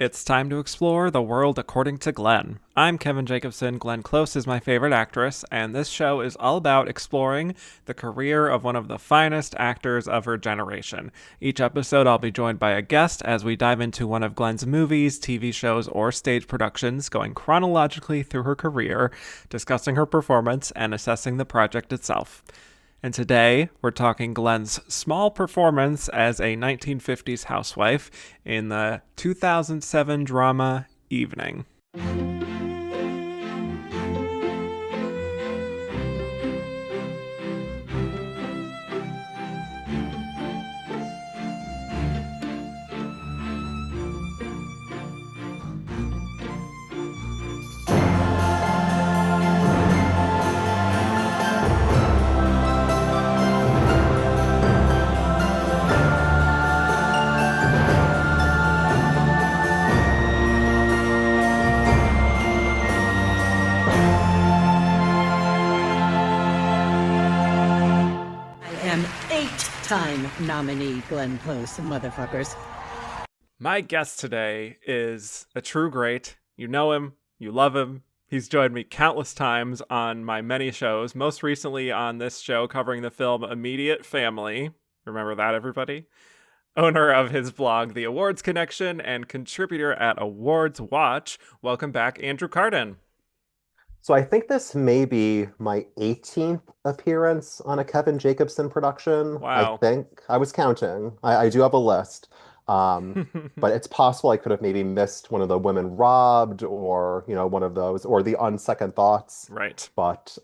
It's time to explore the world according to Glenn. I'm Kevin Jacobsen. Glenn Close is my favorite actress, and this show is all about exploring the career of one of the finest actors of her generation. Each episode, I'll be joined by a guest as we dive into one of Glenn's movies, TV shows, or stage productions, going chronologically through her career, discussing her performance, and assessing the project itself. And today, we're talking Glenn's small performance as a 1950s housewife in the 2007 drama Evening. Eight-time nominee Glenn Close, motherfuckers. My guest today is a true great. You know him, you love him. He's joined me countless times on my many shows, most recently on this show covering the film Immediate Family. Remember that, everybody? Owner of his blog, The Awards Connection, and contributor at Awards Watch. Welcome back, Andrew Carden. So I think this may be my 18th appearance on a Kevin Jacobsen production. Wow. I think I was counting. I do have a list. But it's possible I could have maybe missed one of the Women Robbed or, one of those, or the On Second Thoughts. Right. But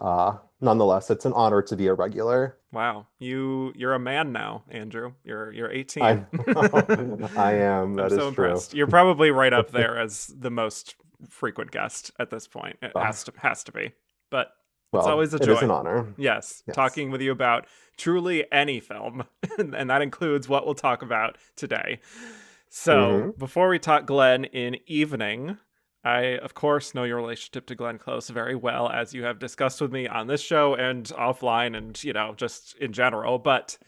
nonetheless, it's an honor to be a regular. Wow. You're a man now, Andrew. You're 18. I am. That I'm so is true. impressed. You're probably right up there as the most frequent guest at this point. It has to be. But it's always a joy. It is an honor. Yes. Talking with you about truly any film, and that includes what we'll talk about today. So, before we talk Glenn in Evening, I, of course, know your relationship to Glenn Close very well, as you have discussed with me on this show and offline and, just in general. But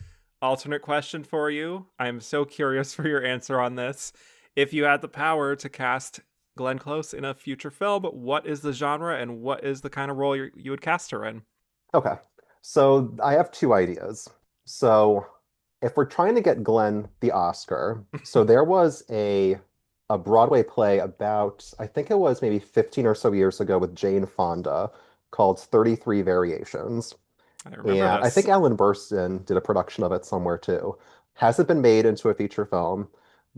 alternate question for you. I'm so curious for your answer on this. If you had the power to cast Glenn Close in a future film, what is the genre and what is the kind of role you would cast her in? Okay. So I have two ideas. So if we're trying to get Glenn the Oscar, so there was a Broadway play about, I think it was maybe 15 or so years ago with Jane Fonda called 33 Variations. I remember And this. I think Ellen Burstyn did a production of it somewhere too. Hasn't been made into a feature film,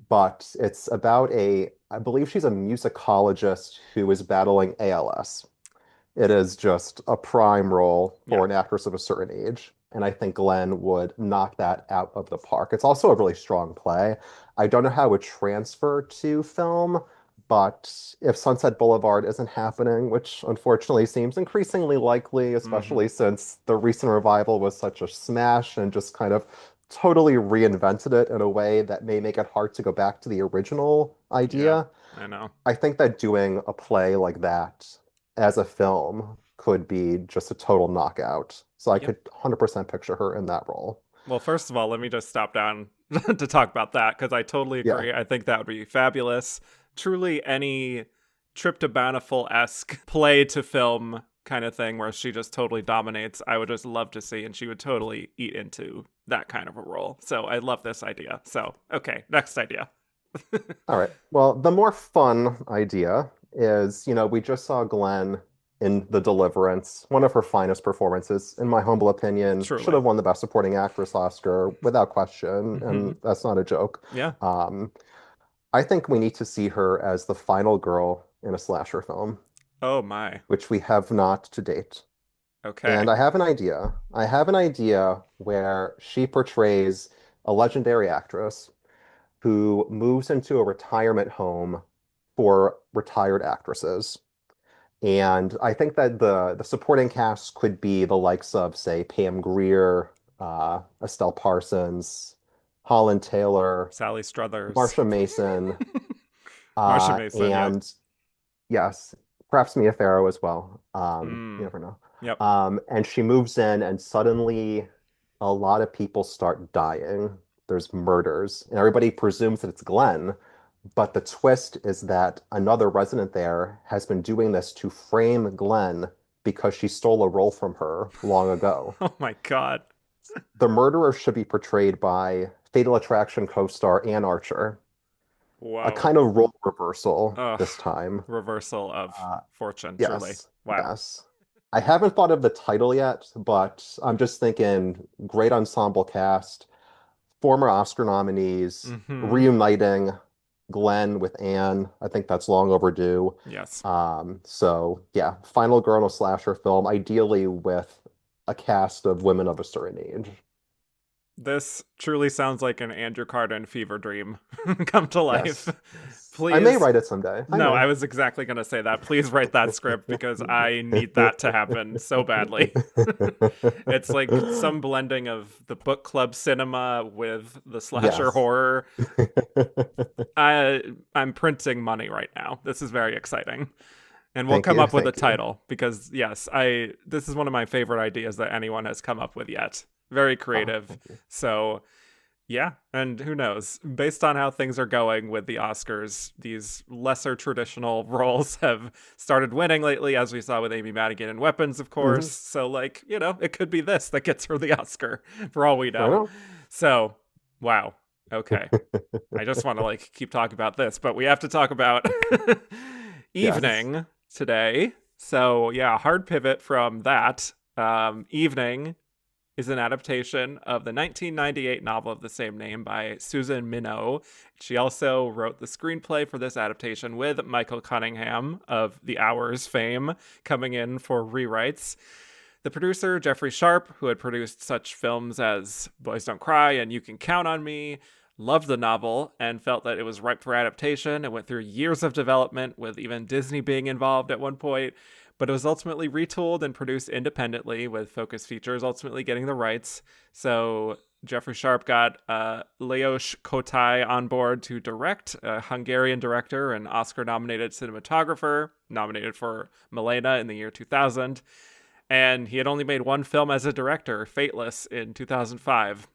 but it's about I believe she's a musicologist who is battling ALS. It is just a prime role for an actress of a certain age. And I think Glenn would knock that out of the park. It's also a really strong play. I don't know how it would transfer to film, but if Sunset Boulevard isn't happening, which unfortunately seems increasingly likely, especially since the recent revival was such a smash and just kind of totally reinvented it in a way that may make it hard to go back to the original idea. Yeah, I know. I think that doing a play like that as a film could be just a total knockout. So I could 100% picture her in that role. Well, first of all, let me just stop down to talk about that, because I totally agree. Yeah. I think that would be fabulous. Truly any Trip to Bountiful-esque play to film kind of thing where she just totally dominates, I would just love to see, and she would totally eat into that kind of a role. So I love this idea. So, okay, next idea. All right. Well, the more fun idea is, we just saw Glenn in The Deliverance, one of her finest performances, in my humble opinion. Truly. Should have won the Best Supporting Actress Oscar without question, and that's not a joke. Yeah. I think we need to see her as the final girl in a slasher film. Oh my. Which we have not to date. Okay. And I have an idea. I have an idea where she portrays a legendary actress who moves into a retirement home for retired actresses. And I think that the supporting cast could be the likes of, say, Pam Grier, Estelle Parsons, Holland Taylor, Sally Struthers, Marsha Mason, Marsha Mason, and yes, perhaps Mia Farrow as well. You never know. Yep. And she moves in, and suddenly a lot of people start dying. There's murders, and everybody presumes that it's Glenn, But the twist is that another resident there has been doing this to frame Glenn because she stole a role from her long ago. Oh my God. The murderer should be portrayed by Fatal Attraction co-star Ann Archer. A Whoa. kind of role reversal Ugh. this time. Reversal of Uh, fortune, truly. yes, Wow. yes. I haven't thought of the title yet, but I'm just thinking great ensemble cast, former Oscar nominees, Mm-hmm. reuniting Glenn with Anne. I think that's long overdue. Yes. So yeah, final girl in a slasher film, ideally with a cast of women of a certain age. This truly sounds like an Andrew Carden fever dream come to life. Yes, yes. I may Please. write it someday. I No, may. I was exactly going to say that. Please write that script because I need that to happen so badly. It's like some blending of the book club cinema with the slasher Yes. horror. I'm printing money right now. This is very exciting. And we'll Thank come you. up with a Thank you. title because yes, I this is one of my favorite ideas that anyone has come up with yet. Very Oh, creative. thank you. So, yeah, and who knows? Based on how things are going with the Oscars, these lesser traditional roles have started winning lately, as we saw with Amy Madigan in Weapons, of course. Hmm. So, like, it could be this that gets her the Oscar, for all we I know. know. So, wow. Okay. I just want to like keep talking about this, but we have to talk about Yes. Evening today. So yeah, hard pivot from that. Evening is an adaptation of the 1998 novel of the same name by Susan Minot. She also wrote the screenplay for this adaptation with Michael Cunningham of The Hours fame coming in for rewrites. The producer, Jeffrey Sharp, who had produced such films as Boys Don't Cry and You Can Count on Me, loved the novel and felt that it was ripe for adaptation. It went through years of development, with even Disney being involved at one point, but it was ultimately retooled and produced independently, with Focus Features ultimately getting the rights. So Jeffrey Sharp got Leos Kotai on board to direct, a Hungarian director and Oscar-nominated cinematographer, nominated for Milena in the year 2000. And he had only made one film as a director, Fateless, in 2005.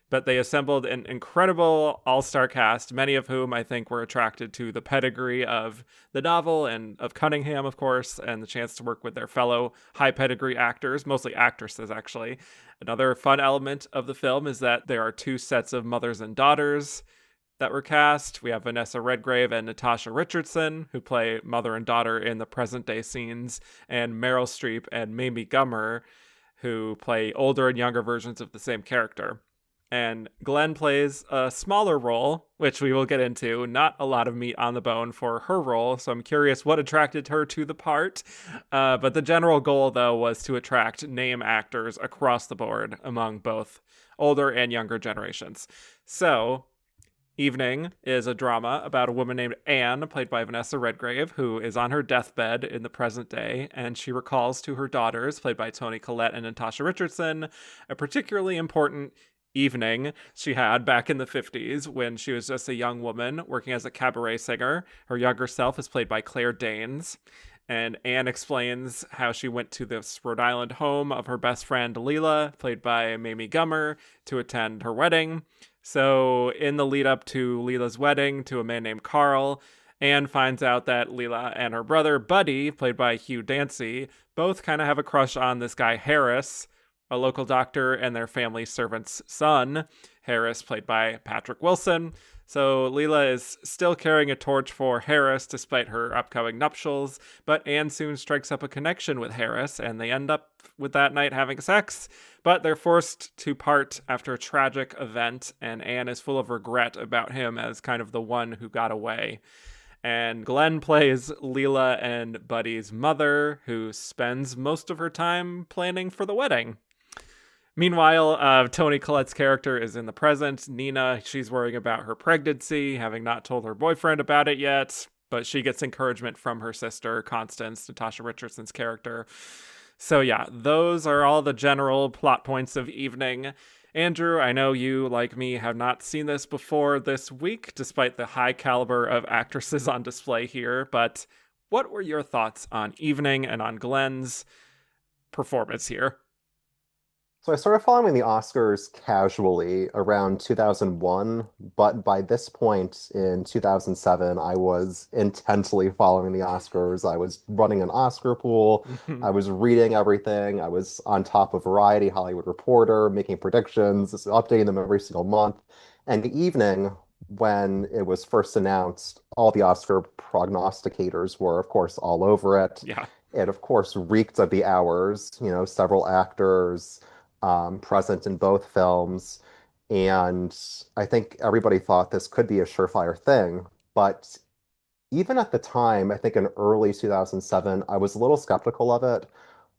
But they assembled an incredible all-star cast, many of whom I think were attracted to the pedigree of the novel and of Cunningham, of course, and the chance to work with their fellow high pedigree actors, mostly actresses, actually. Another fun element of the film is that there are two sets of mothers and daughters that were cast. We have Vanessa Redgrave and Natasha Richardson, who play mother and daughter in the present day scenes, and Meryl Streep and Mamie Gummer, who play older and younger versions of the same character. And Glenn plays a smaller role, which we will get into. Not a lot of meat on the bone for her role, so I'm curious what attracted her to the part. But the general goal, though, was to attract name actors across the board among both older and younger generations. So, Evening is a drama about a woman named Anne, played by Vanessa Redgrave, who is on her deathbed in the present day, and she recalls to her daughters, played by Toni Collette and Natasha Richardson, a particularly important evening she had back in the 50s when she was just a young woman working as a cabaret singer. Her younger self is played by Claire Danes. And Anne explains how she went to this Rhode Island home of her best friend Leela, played by Mamie Gummer, to attend her wedding. So, in the lead up to Leela's wedding to a man named Carl, Anne finds out that Leela and her brother Buddy, played by Hugh Dancy, both kind of have a crush on this guy Harris, a local doctor and their family servant's son. Harris, played by Patrick Wilson. So Leela is still carrying a torch for Harris despite her upcoming nuptials, but Anne soon strikes up a connection with Harris, and they end up with that night having sex. But they're forced to part after a tragic event, and Anne is full of regret about him as kind of the one who got away. And Glenn plays Leela and Buddy's mother, who spends most of her time planning for the wedding. Meanwhile, Toni Collette's character is in the present. Nina, she's worrying about her pregnancy, having not told her boyfriend about it yet, but she gets encouragement from her sister, Constance, Natasha Richardson's character. So yeah, those are all the general plot points of Evening. Andrew, I know you, like me, have not seen this before this week, despite the high caliber of actresses on display here, but what were your thoughts on Evening and on Glenn's performance here? So I started following the Oscars casually around 2001, but by this point in 2007, I was intensely following the Oscars. I was running an Oscar pool. I was reading everything. I was on top of Variety, Hollywood Reporter, making predictions, just updating them every single month. And the evening when it was first announced, all the Oscar prognosticators were, of course, all over it. Yeah. It, of course, reeked of the hours, several actors present in both films. And I think everybody thought this could be a surefire thing. But even at the time, I think in early 2007, I was a little skeptical of it.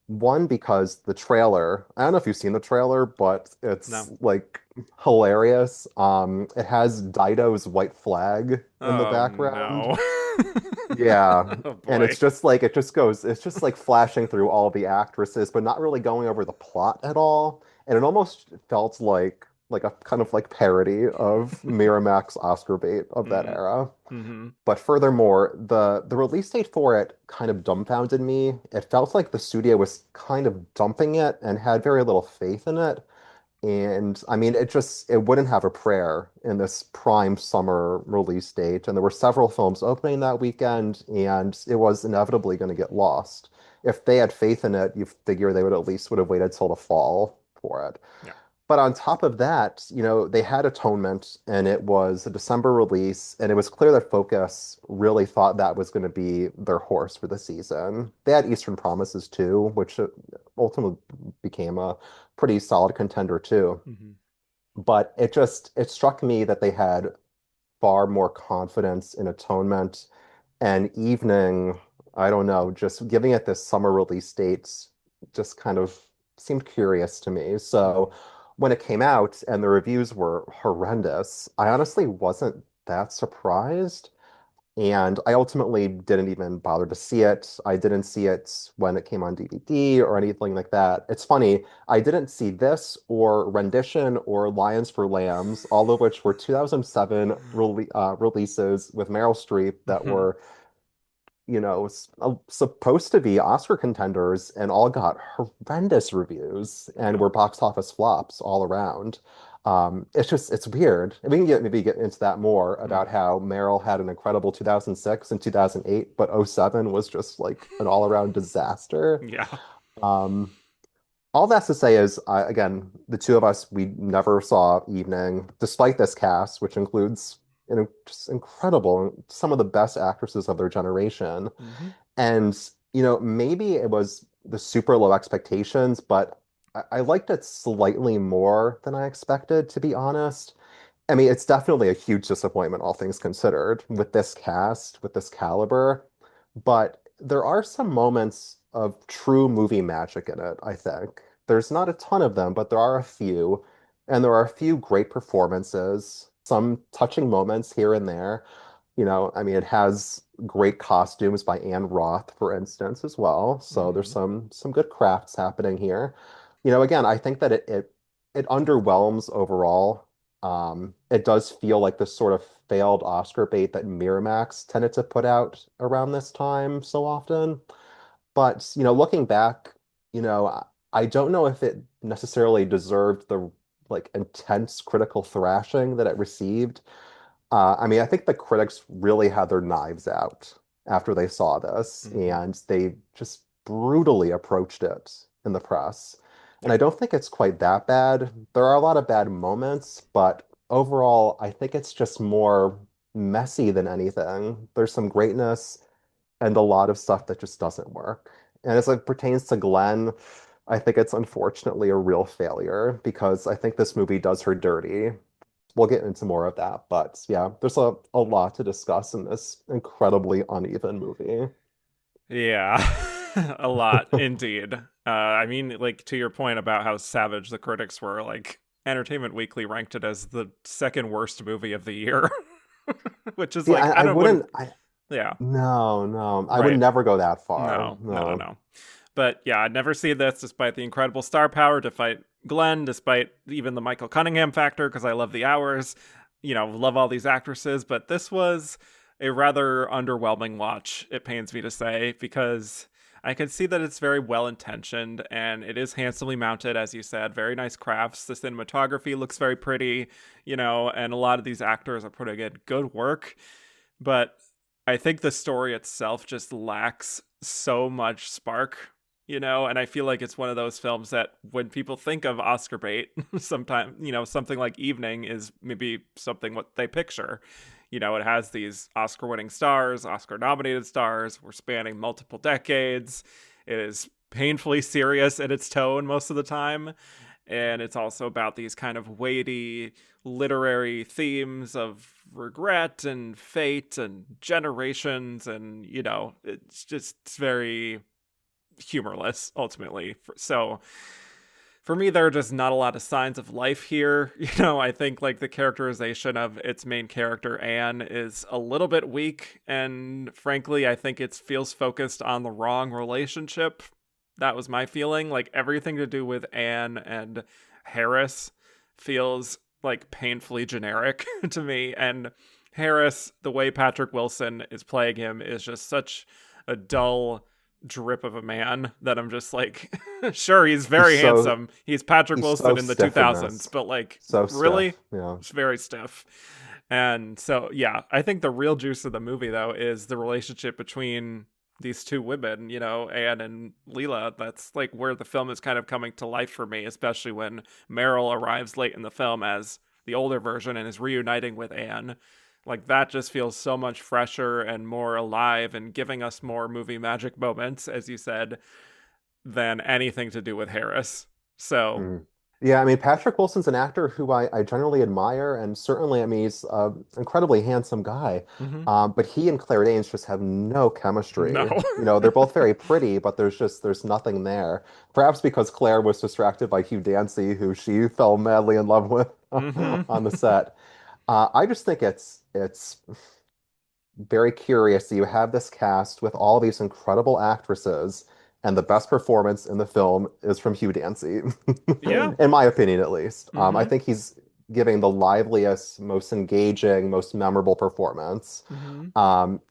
One, because the trailer, I don't know if you've seen the trailer, but No. it's like hilarious. It has Dido's white flag in the Oh background. no. Yeah. Oh And boy. it's just like it's just like flashing through all the actresses, but not really going over the plot at all. And it almost felt like a kind of like parody of Miramax's Oscar bait of that Mm. era. Mm-hmm. But furthermore, the release date for it kind of dumbfounded me. It felt like the studio was kind of dumping it and had very little faith in it. And I mean, it wouldn't have a prayer in this prime summer release date. And there were several films opening that weekend, and it was inevitably going to get lost. If they had faith in it, you figure they would have waited till the fall for it. Yeah. But on top of that, they had Atonement, and it was a December release, and it was clear that Focus really thought that was going to be their horse for the season. They had Eastern Promises too, which ultimately became a pretty solid contender too. Mm-hmm. But it struck me that they had far more confidence in Atonement and Evening. I don't know, just giving it this summer release date just kind of seemed curious to me. So Mm-hmm. when it came out and the reviews were horrendous, I honestly wasn't that surprised. And I ultimately didn't even bother to see it. I didn't see it when it came on DVD or anything like that. It's funny, I didn't see this or Rendition or Lions for Lambs, all of which were 2007 releases with Meryl Streep that Mm-hmm. were supposed to be Oscar contenders and all got horrendous reviews and Yeah. were box office flops all around. It's weird. And we can maybe get into that more about Mm. how Meryl had an incredible 2006 and 2008, but '07 was just like an all-around disaster. Yeah. Um, all that's to say is, again, the two of us, we never saw Evening, despite this cast, which includes, just incredible, some of the best actresses of their generation. Mm-hmm. And, maybe it was the super low expectations, but I liked it slightly more than I expected, to be honest. I mean, it's definitely a huge disappointment, all things considered, with this cast, with this caliber. But there are some moments of true movie magic in it, I think. There's not a ton of them, but there are a few. And there are a few great performances, some touching moments here and there. I mean, it has great costumes by Anne Roth, for instance, as well. So there's Mm-hmm. some good crafts happening here. Again, I think that it underwhelms overall. It does feel like this sort of failed Oscar bait that Miramax tended to put out around this time so often. But, looking back, I don't know if it necessarily deserved the like intense critical thrashing that it received. I mean, I think the critics really had their knives out after they saw this, Mm-hmm. and they just brutally approached it in the press. And Yeah. I don't think it's quite that bad. There are a lot of bad moments, but overall, I think it's just more messy than anything. There's some greatness and a lot of stuff that just doesn't work. And as it pertains to Glenn, I think it's unfortunately a real failure because I think this movie does her dirty. We'll get into more of that, but yeah, there's a lot to discuss in this incredibly uneven movie. Yeah. A lot indeed. I mean, like to your point about how savage the critics were, like Entertainment Weekly ranked it as the second worst movie of the year, which is See, like I kind of wouldn't. wouldn't, I Yeah. no, no, I would Right. never go that far. No. No. No. No. No. But yeah, I'd never see this despite the incredible star power, despite Glenn, despite even the Michael Cunningham factor, because I love the hours, love all these actresses. But this was a rather underwhelming watch, it pains me to say, because I can see that it's very well intentioned and it is handsomely mounted, as you said. Very nice crafts. The cinematography looks very pretty, and a lot of these actors are putting in good work. But I think the story itself just lacks so much spark, and I feel like it's one of those films that when people think of Oscar bait, sometimes, something like Evening is maybe something what they picture. It has these Oscar winning stars, Oscar nominated stars. We're spanning multiple decades. It is painfully serious in its tone most of the time. And it's also about these kind of weighty literary themes of regret and fate and generations. And, it's very humorless ultimately. So for me, there are just not a lot of signs of life here. I think like the characterization of its main character, Anne, is a little bit weak. And frankly, I think it feels focused on the wrong relationship. That was my feeling. Like everything to do with Anne and Harris feels like painfully generic to me. And Harris, the way Patrick Wilson is playing him, is just such a dull drip of a man that I'm just like, sure, he's He's very so handsome. He's Patrick he's so Wilson in the stiff in 2000s, this. but like, So really? stiff. Yeah. It's very stiff. And so, yeah, I think the real juice of the movie, though, is the relationship between these two women, Anne and Leela. That's like where the film is kind of coming to life for me, especially when Meryl arrives late in the film as the older version and is reuniting with Anne. Like that just feels so much fresher and more alive and giving us more movie magic moments, as you said, than anything to do with Harris. So, Mm. Yeah, I mean, Patrick Wilson's an actor who I generally admire, and certainly, I mean, he's an incredibly handsome guy. mhm. But he and Claire Danes just have no chemistry. No. They're both very pretty, but there's nothing there. Perhaps because Claire was distracted by Hugh Dancy, who she fell madly in love with hmm on the set. I just think it's very curious that you have this cast with all these incredible actresses, and the best performance in the film is from Hugh Dancy, Yeah. in my opinion, at least. I hmm think he's giving the liveliest, most engaging, most memorable performance. hmm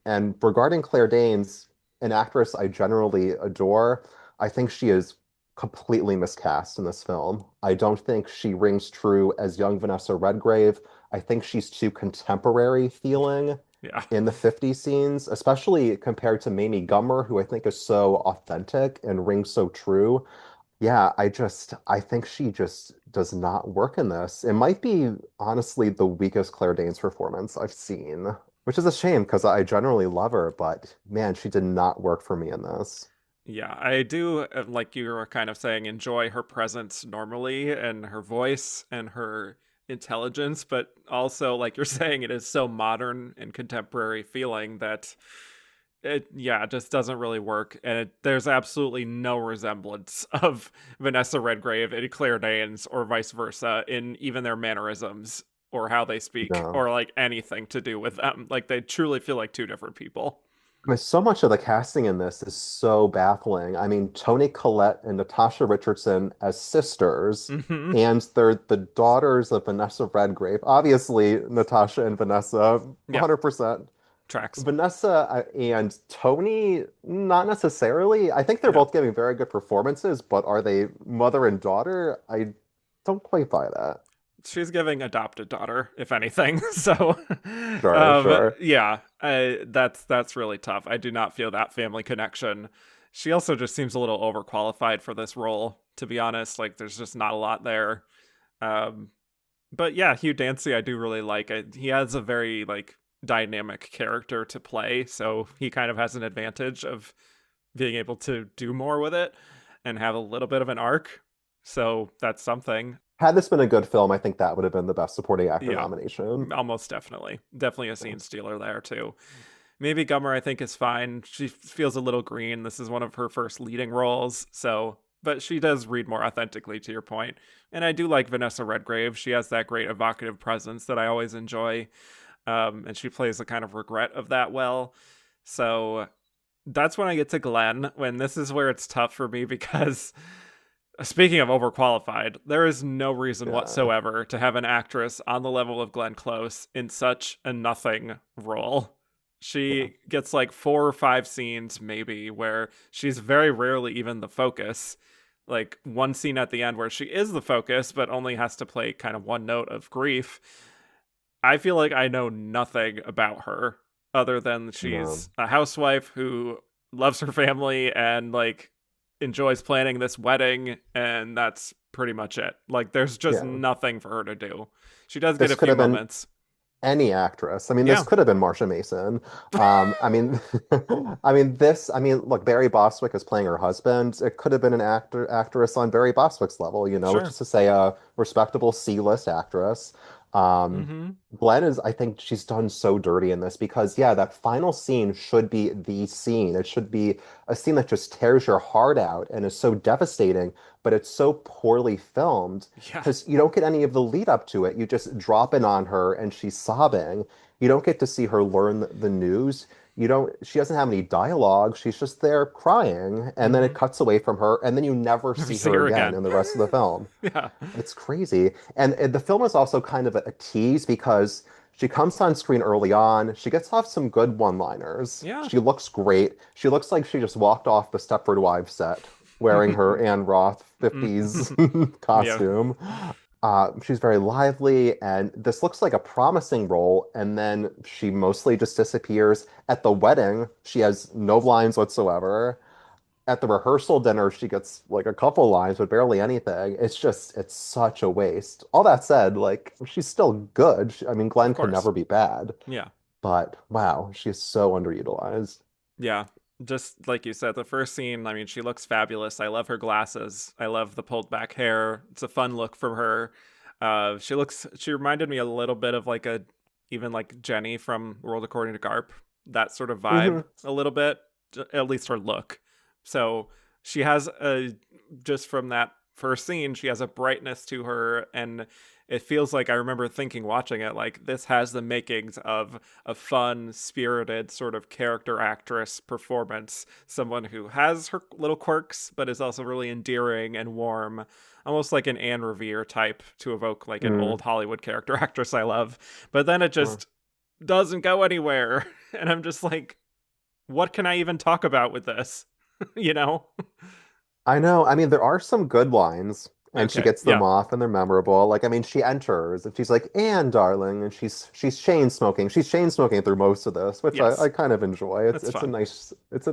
And regarding Claire Danes, an actress I generally adore, I think she is completely miscast in this film. I don't think she rings true as young Vanessa Redgrave. I think she's too contemporary feeling Yeah. in the 50s scenes, especially compared to Mamie Gummer, who I think is so authentic and rings so true. Yeah, I think she just does not work in this. It might be honestly the weakest Claire Danes performance I've seen, which is a shame because I generally love her, but man, she did not work for me in this. Yeah, I do, like you were kind of saying, enjoy her presence normally and her voice and her intelligence, but also, like you're saying, it is so modern and contemporary feeling that it just doesn't really work. And there's absolutely no resemblance of Vanessa Redgrave and Claire Danes or vice versa in even their mannerisms or how they speak No. or like anything to do with them. Like they truly feel like two different people. I mean, so much of the casting in this is so baffling. I mean, Toni Collette and Natasha Richardson as sisters, hmm and they're the daughters of Vanessa Redgrave. Obviously, Natasha and Vanessa, Yeah, 100%. tracks. Vanessa and Tony, not necessarily. I think they're Yeah. both giving very good performances, but are they mother and daughter? I don't quite buy that. She's giving adopted daughter, if anything. So, Sure, sure. yeah, that's really tough. I do not feel that family connection. She also just seems a little overqualified for this role, to be honest. Like, there's just not a lot there. Um, but yeah, Hugh Dancy, I do really like. He has a very like dynamic character to play, so he kind of has an advantage of being able to do more with it and have a little bit of an arc. So that's something. Had this been a good film, I think that would have been the best supporting actor Yeah. nomination. Almost definitely a scene stealer there too. Maybe Gummer I think is fine. She feels a little green. This is one of her first leading roles, so but she does read more authentically to your point. And I do like Vanessa Redgrave. She has that great evocative presence that I always enjoy, and she plays the kind of regret of that well. So that's when I get to Glenn. When this is where it's tough for me because speaking of overqualified, there is no reason Yeah. whatsoever to have an actress on the level of Glenn Close in such a nothing role. Yeah. She gets like 4 or 5 scenes, maybe, where she's very rarely even the focus. Like one scene at the end where she is the focus, but only has to play kind of one note of grief. I feel like I know nothing about her other than No. she's a housewife who loves her family and like enjoys planning this wedding, and that's pretty much it. Like there's just Yeah. nothing for her to do. She does get This a could few have been moments. any actress. I mean, this Yeah, could have been Marsha Mason. I mean, I mean, look, Barry Bostwick is playing her husband. It could have been an actress on Barry Bostwick's level, which sure. is to say a respectable C-list actress. Um, Mm-hmm. Glenn is, I think she's done so dirty in this because, yeah, that final scene should be the scene. It should be a scene that just tears your heart out and is so devastating, but it's so poorly filmed Yeah, because you don't get any of the lead up to it. You just drop in on her and she's sobbing. You don't get to see her learn the news. She doesn't have any dialogue. She's just there crying. And then mm-hmm. it cuts away from her. And then you never Never see see her her again again. in the rest of the film. Yeah. It's crazy. And the film is also kind of a tease because she comes on screen early on. She gets off some good one-liners. Yeah. She looks great. She looks like she just walked off the Stepford Wives set wearing her Anne Roth 50s Yeah. costume. She's very lively, and this looks like a promising role. And then she mostly just disappears. At the wedding, she has no lines whatsoever. At the rehearsal dinner, she gets like a couple lines, but barely anything. It's such a waste. All that said, like, she's still good. I mean, Of Glenn could course. never be bad, Yeah. but wow, she's so underutilized. Yeah. Just like you said, the first scene, I mean, she looks fabulous. I love her glasses. I love the pulled back hair. It's a fun look from her. She reminded me a little bit of like even like Jenny from World According to Garp, that sort of vibe Hmm. a little bit, at least her look. So she has just from that first scene, she has a brightness to her, and it feels like I remember thinking watching it, like this has the makings of a fun, spirited sort of character actress performance. Someone who has her little quirks, but is also really endearing and warm, almost like an Anne Revere type to evoke like an Mm. old Hollywood character actress I love. But then it just doesn't go anywhere. And I'm just like, what can I even talk about with this? you know? I know. I mean, there are some good lines, and she Okay. gets them Yeah. off, and they're memorable. Like, I mean, she enters, and she's like, "Anne, darling," and she's chain smoking. She's chain smoking through most of this, which I Yes. kind of enjoy. It's That's it's a fun.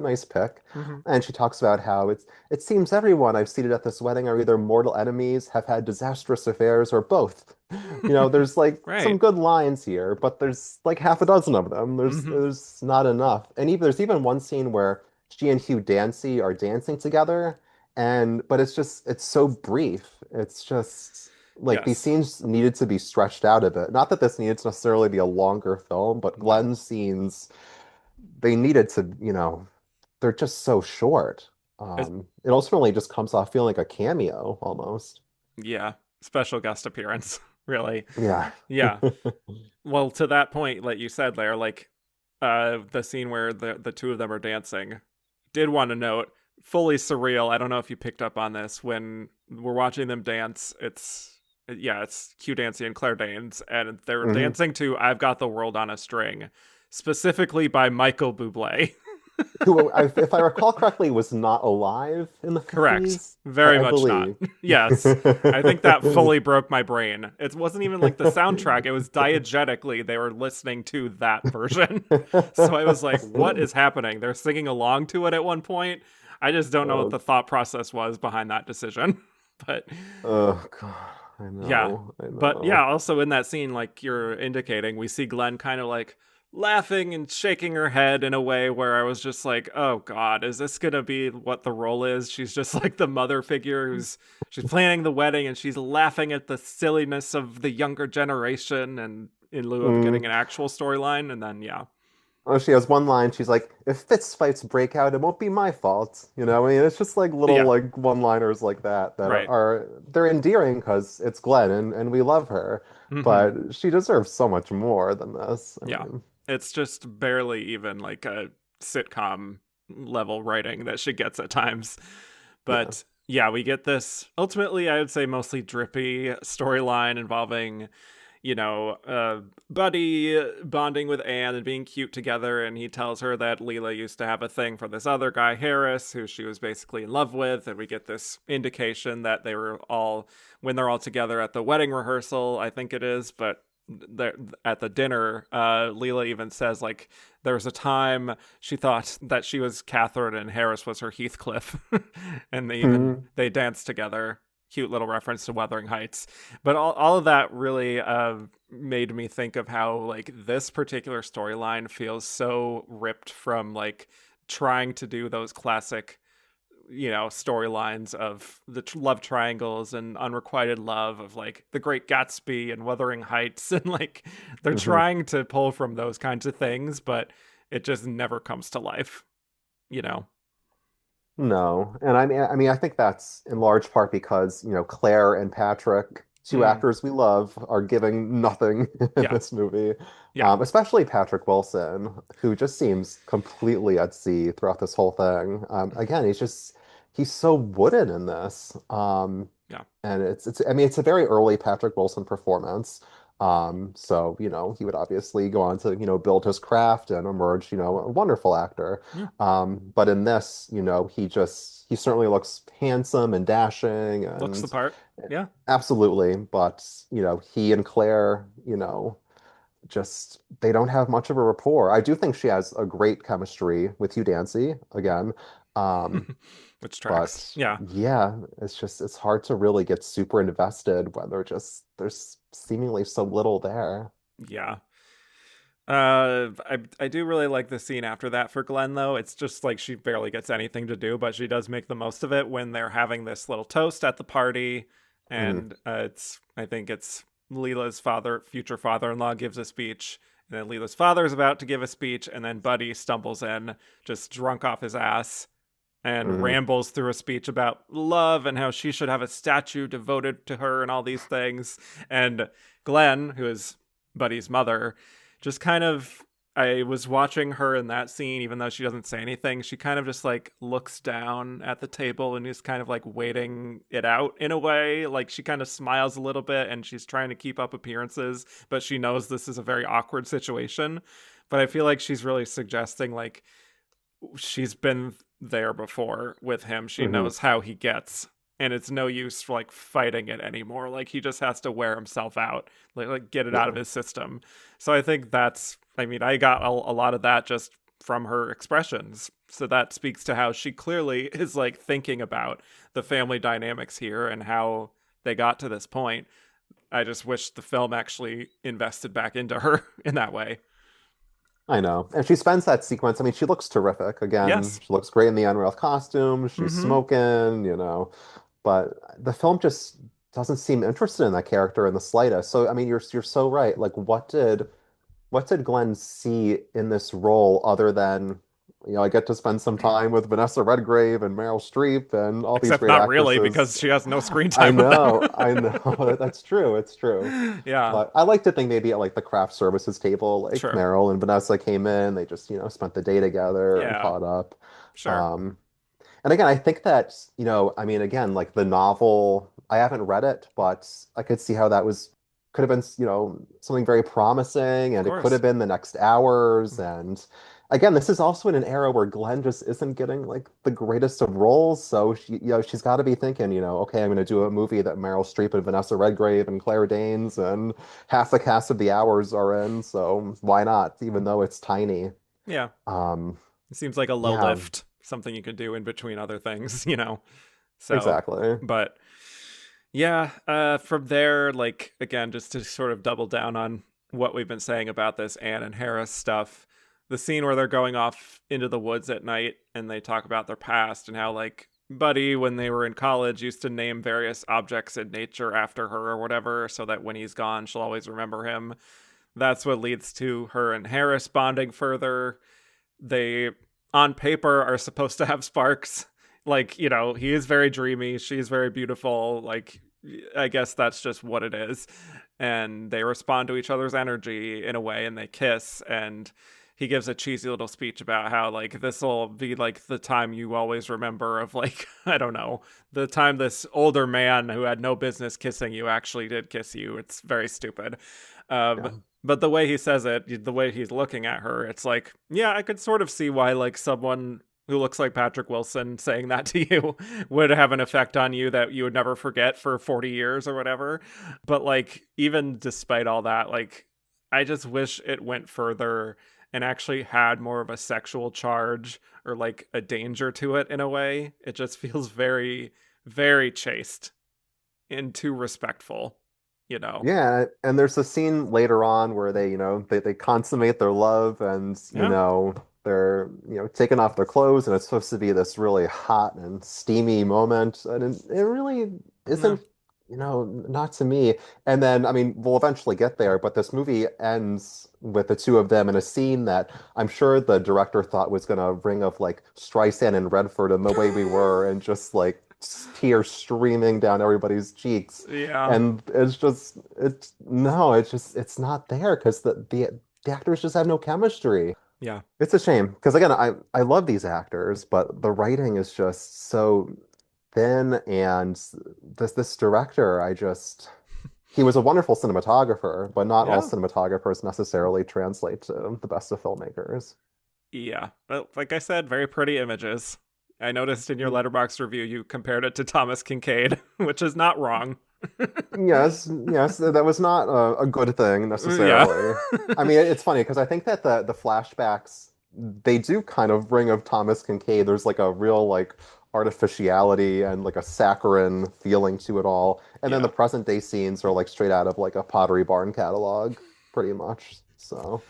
nice pick. Mm-hmm. And she talks about how it seems everyone I've seated at this wedding are either mortal enemies, have had disastrous affairs, or both. There's like some right. good lines here, but there's like half a dozen of them. There's Mm-hmm. there's not enough. And there's even one scene where she and Hugh Dancy are dancing together. But it's so brief. It's just like these Yes. scenes needed to be stretched out a bit. Not that this needed to necessarily be a longer film, but No. Glenn's scenes, they needed to, they're just so short. It's, It ultimately just comes off feeling like a cameo almost. yeah. Special guest appearance. really. Yeah. Yeah. Well, to that point, like you said there, like the scene where the two of them are dancing, did want to note, fully surreal. I don't know if you picked up on this when we're watching them dance. It's Q Dancy and Claire Danes, and they're Hmm. dancing to "I've Got the World on a String," specifically by Michael Bublé. Who, if I recall correctly, was not alive in the Correct. 50s, Very I much not. believe. Yes. I think that fully broke my brain. It wasn't even like the soundtrack, it was diegetically they were listening to that version. So I was like, what is happening? They're singing along to it at one point. I just don't know what Oh, the thought process was behind that decision. But oh God, yeah. I But yeah, know. also in that scene, like you're indicating, we see Glenn kind of like laughing and shaking her head in a way where I was just like, oh God, is this gonna be what the role is? She's just like the mother figure who's she's planning the wedding and she's laughing at the silliness of the younger generation and in lieu of Mm. getting an actual storyline. And then yeah. Oh, she has one line. She's like, "If fist fights break out, it won't be my fault." I mean, it's just like little Yeah, like one-liners like that right. are they're endearing because it's Glenn and we love her, Hmm. but she deserves so much more than this. I Yeah. mean, It's just barely even like a sitcom level writing that she gets at times. yeah. But yeah, we get this ultimately, I would say, mostly drippy storyline involving Buddy bonding with Anne and being cute together, and he tells her that Leela used to have a thing for this other guy, Harris, who she was basically in love with, and we get this indication that they were all, when they're all together at the wedding rehearsal, I think it is, but at the dinner, Leela even says, like, there was a time she thought that she was Catherine and Harris was her Heathcliff. And they danced together. Cute little reference to Wuthering Heights. But all of that really made me think of how, like, this particular storyline feels so ripped from, like, trying to do those classic, storylines of the love triangles and unrequited love of, like, The Great Gatsby and Wuthering Heights. And, like, they're trying to pull from those kinds of things, but it just never comes to life, you know? No. And I think that's in large part because, Claire and Patrick, two actors we love, are giving nothing in Yeah. this movie. Yeah. Especially Patrick Wilson, who just seems completely at sea throughout this whole thing. Again, he's so wooden in this. Yeah. And it's a very early Patrick Wilson performance. So, he would obviously go on to, build his craft and emerge, a wonderful actor. Yeah. But in this, he certainly looks handsome and dashing Looks the and part. Yeah. absolutely. But, he and Claire, just they don't have much of a rapport. I do think she has a great chemistry with Hugh Dancy again. Um, Which tracks. but Yeah. yeah, it's hard to really get super invested when there's seemingly so little there. Yeah. I do really like the scene after that for Glenn, though. It's just like she barely gets anything to do, but she does make the most of it when they're having this little toast at the party. Mhm. And I think it's Leela's future father-in-law gives a speech. And then Leela's father is about to give a speech. And then Buddy stumbles in, just drunk off his ass, and Mhm. rambles through a speech about love and how she should have a statue devoted to her and all these things. And Glenn, who is Buddy's mother, just kind of, I was watching her in that scene, even though she doesn't say anything, she kind of just like looks down at the table and is kind of like waiting it out in a way. Like she kind of smiles a little bit and she's trying to keep up appearances, but she knows this is a very awkward situation. But I feel like she's really suggesting, like, she's been there before with him. She Mhm. knows how he gets, and it's no use for, like, fighting it anymore. Like, he just has to wear himself out, like get it out of Yeah. his system. So I think I got a lot of that just from her expressions. So that speaks to how she clearly is, like, thinking about the family dynamics here and how they got to this point. I just wish the film actually invested back into her in that way. I know. And she spends that sequence. I mean, she looks terrific. Again, Yes. she looks great in the Unreal costume. She's Mm-hmm. smoking, but the film just doesn't seem interested in that character in the slightest. So, I mean, you're so right. Like, what did Glenn see in this role other than, I get to spend some time with Vanessa Redgrave and Meryl Streep and all these Except great not really, actresses? because she has no screen I time with them. know, I know. That's true. It's true. Yeah, But I like to think maybe at like the craft services table, like sure. Meryl and Vanessa came in, they just, spent the day together and Yeah, caught up. sure. Um, and again, I think that, I mean, again, like the novel, I haven't read it, but I could see how could have been, something very promising, Of and it could course. have been the next hours. And again, this is also in an era where Glenn just isn't getting like the greatest of roles. So she's got to be thinking, okay, I'm going to do a movie that Meryl Streep and Vanessa Redgrave and Claire Danes and half the cast of The Hours are in. So why not, even though it's tiny? Yeah. Um, It seems like a low yeah, lift, something you can do in between other things, So, exactly. but yeah, from there, like, again, just to sort of double down on what we've been saying about this Anne and Harris stuff, the scene where they're going off into the woods at night and they talk about their past and how, like, Buddy, when they were in college, used to name various objects in nature after her or whatever, so that when he's gone, she'll always remember him. That's what leads to her and Harris bonding further. They, on paper, are supposed to have sparks. Like, he is very dreamy, she's very beautiful. Like, I guess that's just what it is. And they respond to each other's energy in a way, and they kiss. And he gives a cheesy little speech about how like this will be like the time you always remember of like I don't know, the time this older man who had no business kissing you actually did kiss you. It's very stupid. Yeah. But the way he says it, the way he's looking at her, it's like, yeah, I could sort of see why like someone who looks like Patrick Wilson saying that to you would have an effect on you that you would never forget for 40 years or whatever. But like, even despite all that, like, I just wish it went further and actually had more of a sexual charge or like a danger to it in a way. It just feels very, very chaste and too respectful, you know? Yeah, and there's a scene later on where they consummate their love and, Yeah. they're, taking off their clothes and it's supposed to be this really hot and steamy moment. And it really No. isn't, not to me. And then, I mean, we'll eventually get there, but this movie ends with the two of them in a scene that I'm sure the director thought was going to ring of like Streisand and Redford and The Way We Were and just like tears streaming down everybody's cheeks. Yeah. And it's not there because the actors just have no chemistry. Yeah. It's a shame because again, I love these actors, but the writing is just so thin, and this director, he was a wonderful cinematographer, but not all Yeah. cinematographers necessarily translate to the best of filmmakers. Yeah. Well, like I said, very pretty images. I noticed in your Letterboxd review you compared it to Thomas Kincaid, which is not wrong. Yes, yes, that was not a good thing Yeah. necessarily. I mean, it's funny because I think that the flashbacks they do kind of ring of Thomas Kincaid. There's like a real like artificiality and like a saccharine feeling to it all. And then Yeah. the present day scenes are like straight out of like a Pottery Barn catalog, pretty much. So.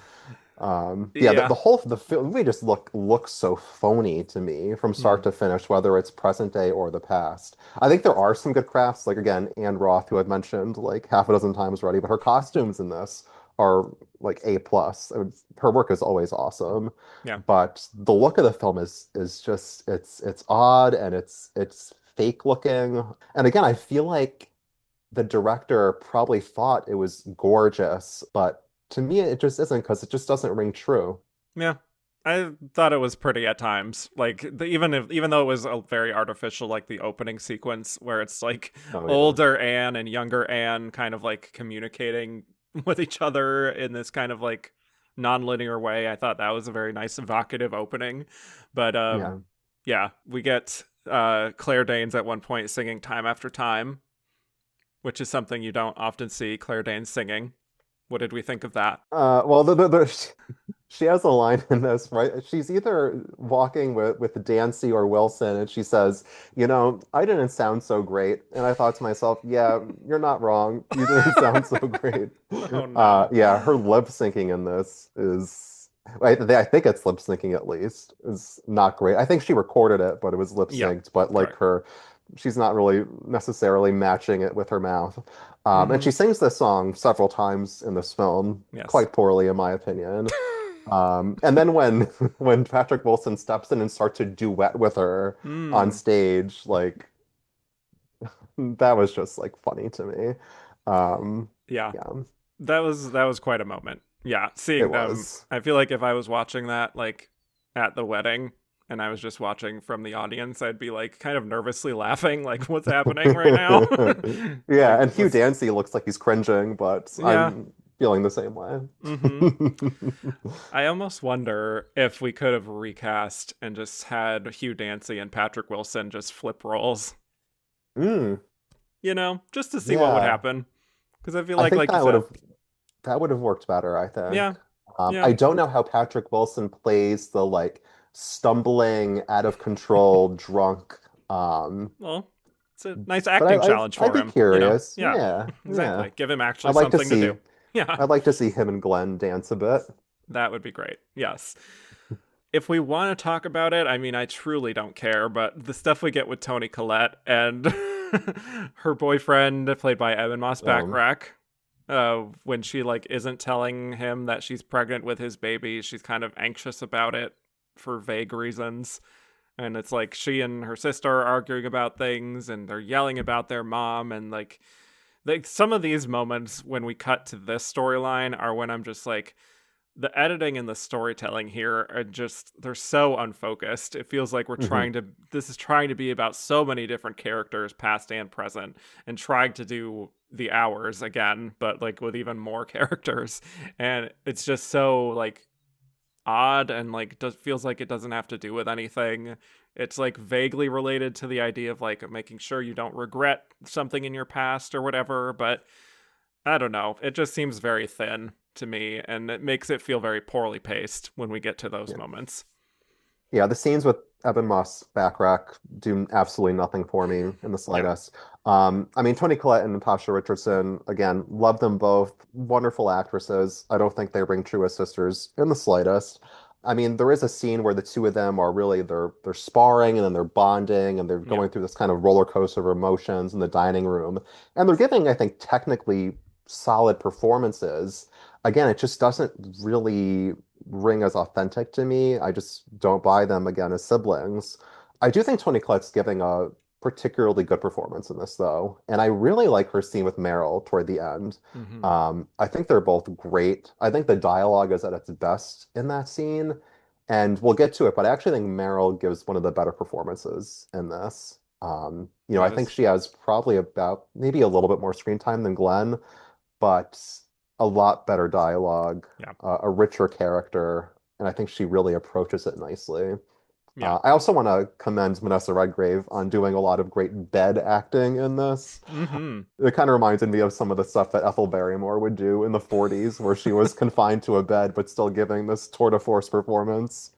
Yeah, Yeah. the film movie just looks so phony to me from Hmm. start to finish, whether it's present day or the past. I think there are some good crafts, like again, Anne Roth, who I've mentioned like half a dozen times already, but her costumes in this are like A plus. Her work is always awesome, Yeah. but the look of the film is just it's odd and it's fake looking. And again, I feel like the director probably thought it was gorgeous, but to me it just isn't because it just doesn't ring true. Yeah. I thought it was pretty at times. Like even though it was a very artificial, like the opening sequence where it's like Oh yeah. older Anne and younger Anne kind of like communicating with each other in this kind of like non-linear way. I thought that was a very nice evocative opening. But Yeah. yeah, we get Claire Danes at one point singing Time After Time, which is something you don't often see Claire Danes singing. What did we think of that? Well, she has a line in this, right? She's either walking with Dancy or Wilson, and she says, I didn't sound so great. And I thought to myself, yeah, you're not wrong. You didn't sound so great. Oh no. Yeah, her lip syncing in this is, I think it's lip syncing at least, is not great. I think she recorded it, but it was lip Yeah, synced. But like correct. she's not really necessarily matching it with her mouth. And Mm-hmm. she sings this song several times in this film, Yes. quite poorly, in my opinion. And then when when Patrick Wilson steps in and starts to duet with her on Mm. stage, like that was just like funny to me. Yeah. Yeah, That was quite a moment. Yeah, it seeing them. was. I feel like if I was watching that like at the wedding and I was just watching from the audience, I'd be like kind of nervously laughing like what's happening right now? Yeah, Like and Hugh what's Dancy looks like he's cringing, but yeah. I'm feeling the same way. Mhm. I almost wonder if we could have recast and just had Hugh Dancy and Patrick Wilson just flip roles, Mm, just to see what would yeah, happen. Because I feel I think like you said, that would have worked better, I think. yeah, yeah. I don't know how Patrick Wilson plays the like stumbling, out of control, drunk. Well, it's a nice But acting challenge I'd for be him, curious. Yeah, Yeah, yeah. exactly. Give him actually I'd like to something to see do. Yeah, I'd like to see him and Glenn dance a bit. that would be great. Yes. If we want to talk about it, I mean, I truly don't care, but the stuff we get with Toni Collette and her boyfriend, played by Evan Moss Um, Backrack, when she like isn't telling him that she's pregnant with his baby, she's kind of anxious about it for vague reasons. And it's like she and her sister are arguing about things and they're yelling about their mom. And like some of these moments when we cut to this storyline are when I'm just like, the editing and the storytelling here are just, they're so unfocused. It feels like Hmm. this is trying to be about so many different characters, past and present, and trying to do the hours again, but like with even more characters. And it's just so like odd and like does feels like it doesn't have to do with anything. It's like vaguely related to the idea of like making sure you don't regret something in your past or whatever, but I don't know. It just seems very thin to me, and it makes it feel very poorly paced when we get to those Yeah. moments. Yeah, the scenes with Ebon Moss Backrack do absolutely nothing for me in the Yeah. slightest. I mean, Toni Collette and Natasha Richardson, again, love them both. Wonderful actresses. I don't think they ring true as sisters in the slightest. I mean, there is a scene where the two of them are really they're sparring and then they're bonding and they're Yeah. going through this kind of roller coaster of emotions in the dining room. And they're giving, I think, technically solid performances. Again, it just doesn't really ring as authentic to me. I just don't buy them again as siblings. I do think Toni Collette's giving a particularly good performance in this, though, and I really like her scene with Meryl toward the end. Hmm. I think they're both great. I think the dialogue is at its best in that scene, and we'll get to it, but I actually think Meryl gives one of the better performances in this. I That think is, she has probably about maybe a little bit more screen time than Glenn, but a lot better dialogue, yeah. a richer character, and I think she really approaches it nicely. Yeah. I also want to commend Vanessa Redgrave on doing a lot of great bed acting in this. Hmm. It kind of reminded me of some of the stuff that Ethel Barrymore would do in the 40s, where she was confined to a bed but still giving this tour de force performance,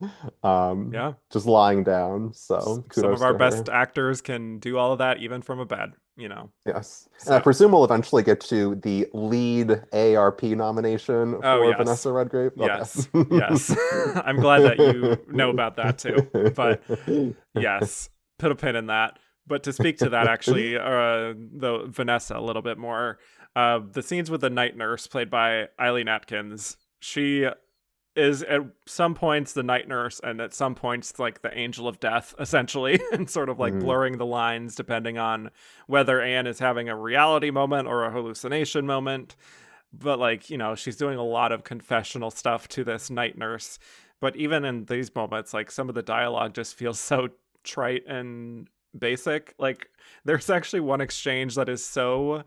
Yeah. just lying down. So Some kudos of our to her. best actors can do all of that even from a bed, you know. Yes. And I So, presume we'll eventually get to the lead ARP nomination oh for yes. Vanessa Redgrave. Okay. Yes. Yes. I'm glad that you know about that too. But yes, put a pin in that. But to speak to that, actually, the Vanessa a little bit more, the scenes with the night nurse played by Eileen Atkins, she is at some points the night nurse and at some points like the angel of death, essentially, and sort of like Mhm. blurring the lines depending on whether Anne is having a reality moment or a hallucination moment. But like, she's doing a lot of confessional stuff to this night nurse. But even in these moments, like some of the dialogue just feels so trite and basic. Like there's actually one exchange that is so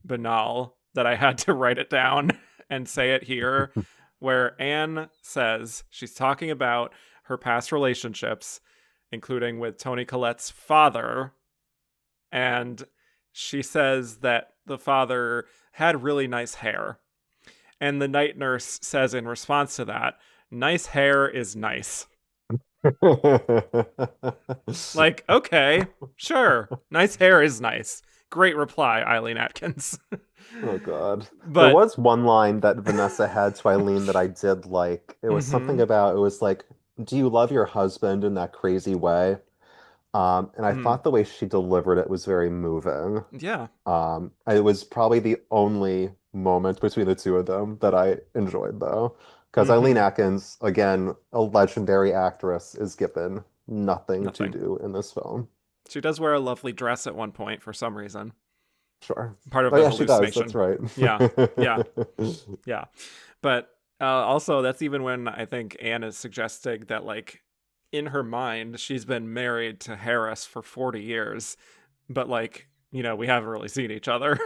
banal that I had to write it down and say it here, where Anne says she's talking about her past relationships, including with Toni Collette's father, and she says that the father had really nice hair. And the night nurse says in response to that, nice hair is nice. Like, okay, sure. Nice hair is nice. Great reply, Eileen Atkins. Oh God. There But, was one line that Vanessa had to Eileen that I did like. It was something mm-hmm. about, it was like, do you love your husband in that crazy way? And I Mm, thought the way she delivered it was very moving. yeah. It was probably the only moment between the two of them that I enjoyed, though. Because Eileen Mm-hmm. Atkins, again, a legendary actress, is given nothing to Nothing. do in this film. She does wear a lovely dress at one point for some reason. Sure. Part of Oh the yeah, she does. That's hallucination. right. Yeah. Yeah. Yeah. But also, that's even when I think Anne is suggesting that, like, in her mind, she's been married to Harris for 40 years, but, like, we haven't really seen each other.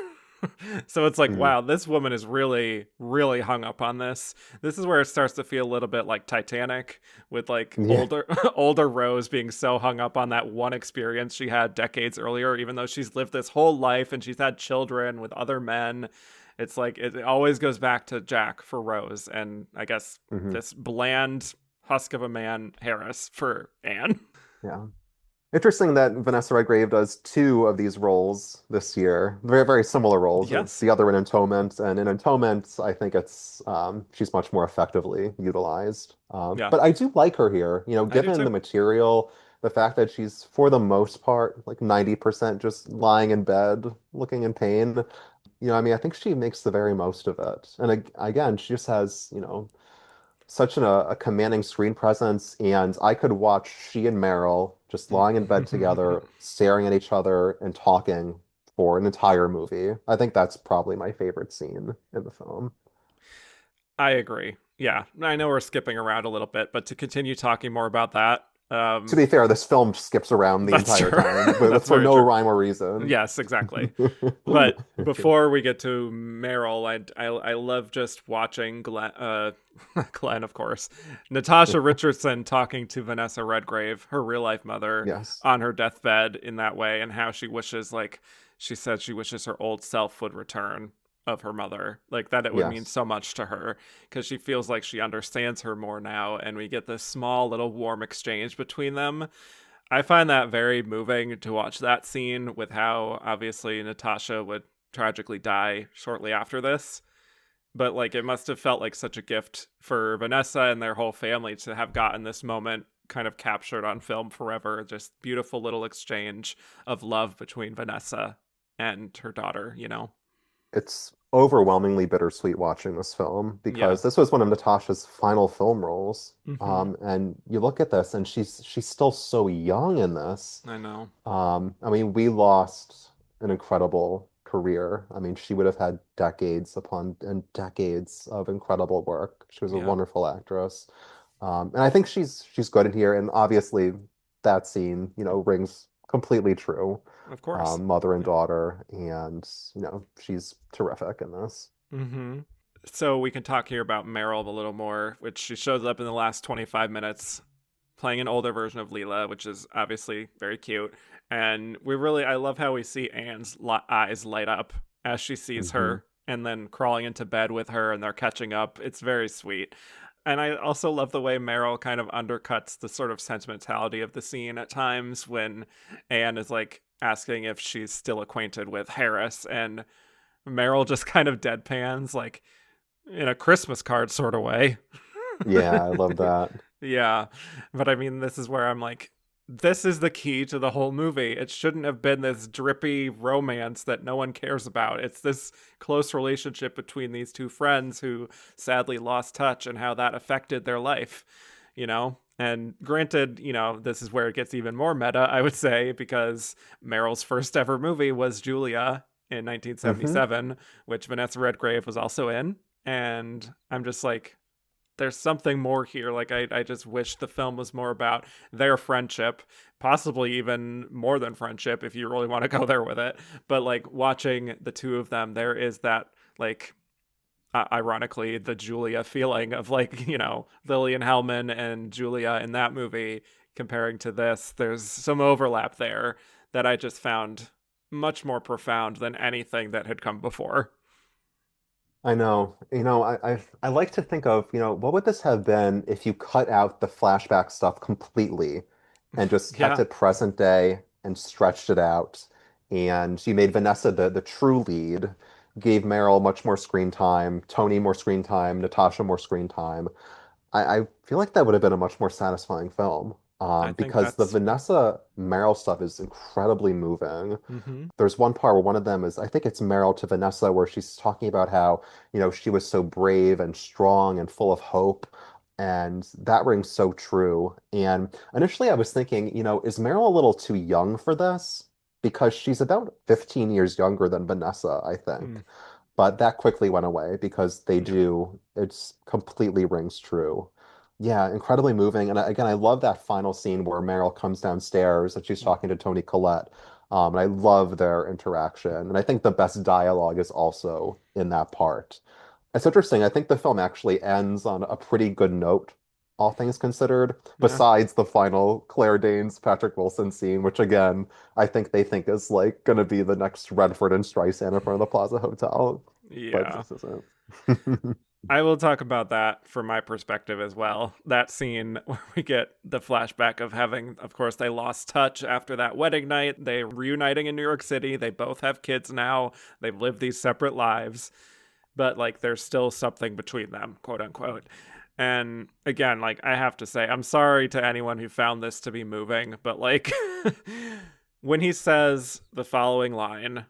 So it's like, Mhm. wow, this woman is really, really hung up on this. This is where it starts to feel a little bit like Titanic, with like Yeah. older older Rose being so hung up on that one experience she had decades earlier, even though she's lived this whole life and she's had children with other men. It's like it always goes back to Jack for Rose, and I guess Hmm. this bland husk of a man Harris for Anne. Yeah. Interesting that Vanessa Redgrave does two of these roles this year. Very, very similar roles. Yes. The other in Atonement, and in Atonement, I think it's she's much more effectively utilized. Yeah, But I do like her here. I do Given the too. material, the fact that she's for the most part like 90% just lying in bed, looking in pain. I mean, I think she makes the very most of it. And again, she just has, such a commanding screen presence, and I could watch she and Meryl just lying in bed together, staring at each other and talking for an entire movie. I think that's probably my favorite scene in the film. I agree. yeah, I know we're skipping around a little bit, but to continue talking more about that, To be fair, this film skips around the that's entire true. time, but That's for very no true. rhyme or reason. Yes, exactly. But before we get to Meryl, I love just watching Glenn, Glenn, of course, Natasha Richardson talking to Vanessa Redgrave, her real life mother, Yes. on her deathbed in that way, and how she wishes, like, she said she wishes her old self would return of her mother, like that it would mean Yes. so much to her because she feels like she understands her more now, and we get this small little warm exchange between them. I find that very moving to watch that scene with how obviously Natasha would tragically die shortly after this. But like it must have felt like such a gift for Vanessa and their whole family to have gotten this moment kind of captured on film forever. Just beautiful little exchange of love between Vanessa and her daughter, you know? It's overwhelmingly bittersweet watching this film Yeah. because this was one of Natasha's final film roles. Mm-hmm. And you look at this and she's still so young in this. I know. I mean, we lost an incredible career. I mean, she would have had decades upon and decades of incredible work. She was a Yeah. wonderful actress. And I think she's good in here. And obviously that scene, rings completely true. Of course. Mother and Yeah. daughter, and she's terrific in this. Mm-hmm. So we can talk here about Meryl a little more, which she shows up in the last 25 minutes playing an older version of Leela, which is obviously very cute. And I love how we see Anne's eyes light up as she sees Hmm. her and then crawling into bed with her and they're catching up. It's very sweet. And I also love the way Meryl kind of undercuts the sort of sentimentality of the scene at times when Anne is like asking if she's still acquainted with Harris, and Meryl just kind of deadpans, like in a Christmas card sort of way. Yeah, I love that. Yeah. But I mean, this is where I'm like, this is the key to the whole movie. It shouldn't have been this drippy romance that no one cares about. It's this close relationship between these two friends who sadly lost touch and how that affected their life, you know? And granted, this is where it gets even more meta, I would say, because Meryl's first ever movie was Julia in Hmm. 1977, which Vanessa Redgrave was also in. And I'm just like, there's something more here. Like I just wish the film was more about their friendship, possibly even more than friendship if you really want to go there with it. But like watching the two of them, there is that like ironically the Julia feeling of like, Lillian Hellman and Julia in that movie comparing to this. There's some overlap there that I just found much more profound than anything that had come before. I know. I like to think of, what would this have been if you cut out the flashback stuff completely and just kept Yeah, it present day and stretched it out. And you made Vanessa the true lead, gave Meryl much more screen time, Tony more screen time, Natasha more screen time. I feel like that would have been a much more satisfying film. I think Because the that's Vanessa Meryl stuff is incredibly moving. mm-hmm. There's one part where one of them is, I think it's Meryl to Vanessa, where she's talking about how, she was so brave and strong and full of hope. And that rings so true. And initially I was thinking, is Meryl a little too young for this? Because she's about 15 years younger than Vanessa, I Mm. think. But that quickly went away because Yep. it's completely rings true. Yeah, incredibly moving. And again, I love that final scene where Meryl comes downstairs and she's Mm. talking to Tony Collette. And I love their interaction. And I think the best dialogue is also in that part. It's interesting. I think the film actually ends on a pretty good note, all things considered, Yeah. besides the final Claire Danes, Patrick Wilson scene, which again, I think they think is like going to be the next Redford and Streisand in front of the Plaza Hotel, but Yeah. this isn't. I will talk about that from my perspective as well. That scene where we get the flashback of having, of course, they lost touch after that wedding night. They're reuniting in New York City. They both have kids now. They've lived these separate lives, but like there's still something between them, quote unquote. And again, like I have to say, I'm sorry to anyone who found this to be moving, but like when he says the following line,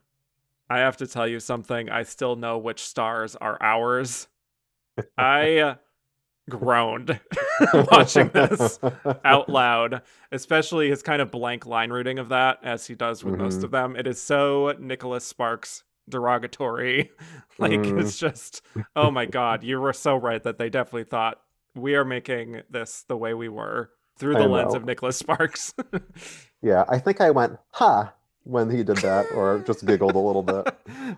I have to tell you something. I still know which stars are ours. I groaned watching this out loud, especially his kind of blank line reading of that, as he does with most Hmm. of them. It is so Nicholas Sparks derogatory. Like, Mm, it's just, oh my God, you were so right that they definitely thought we are making this the way we were through the I lens know. of Nicholas Sparks. Yeah, I think I went, ha, when he did that, or just giggled a little bit.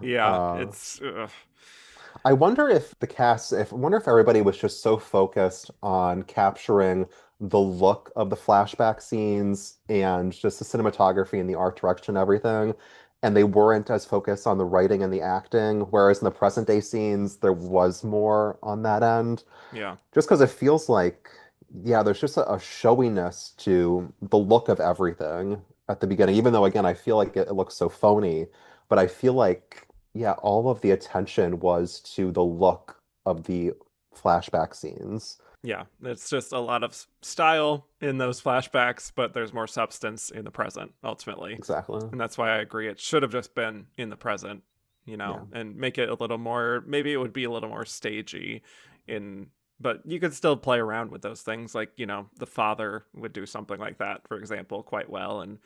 Yeah, Uh, it's, I wonder if the cast, if I wonder if everybody was just so focused on capturing the look of the flashback scenes and just the cinematography and the art direction and everything, and they weren't as focused on the writing and the acting, whereas in the present day scenes, there was more on that end. yeah. Just because it feels like, yeah, there's just a showiness to the look of everything at the beginning, even though, again, I feel like it looks so phony, but I feel like, yeah, all of the attention was to the look of the flashback scenes. Yeah, it's just a lot of style in those flashbacks, but there's more substance in the present ultimately. Exactly. And that's why I agree it should have just been in the present, Yeah. and make it a little more, maybe it would be a little more stagey in, but you could still play around with those things, like, the father would do something like that, for example, quite well. And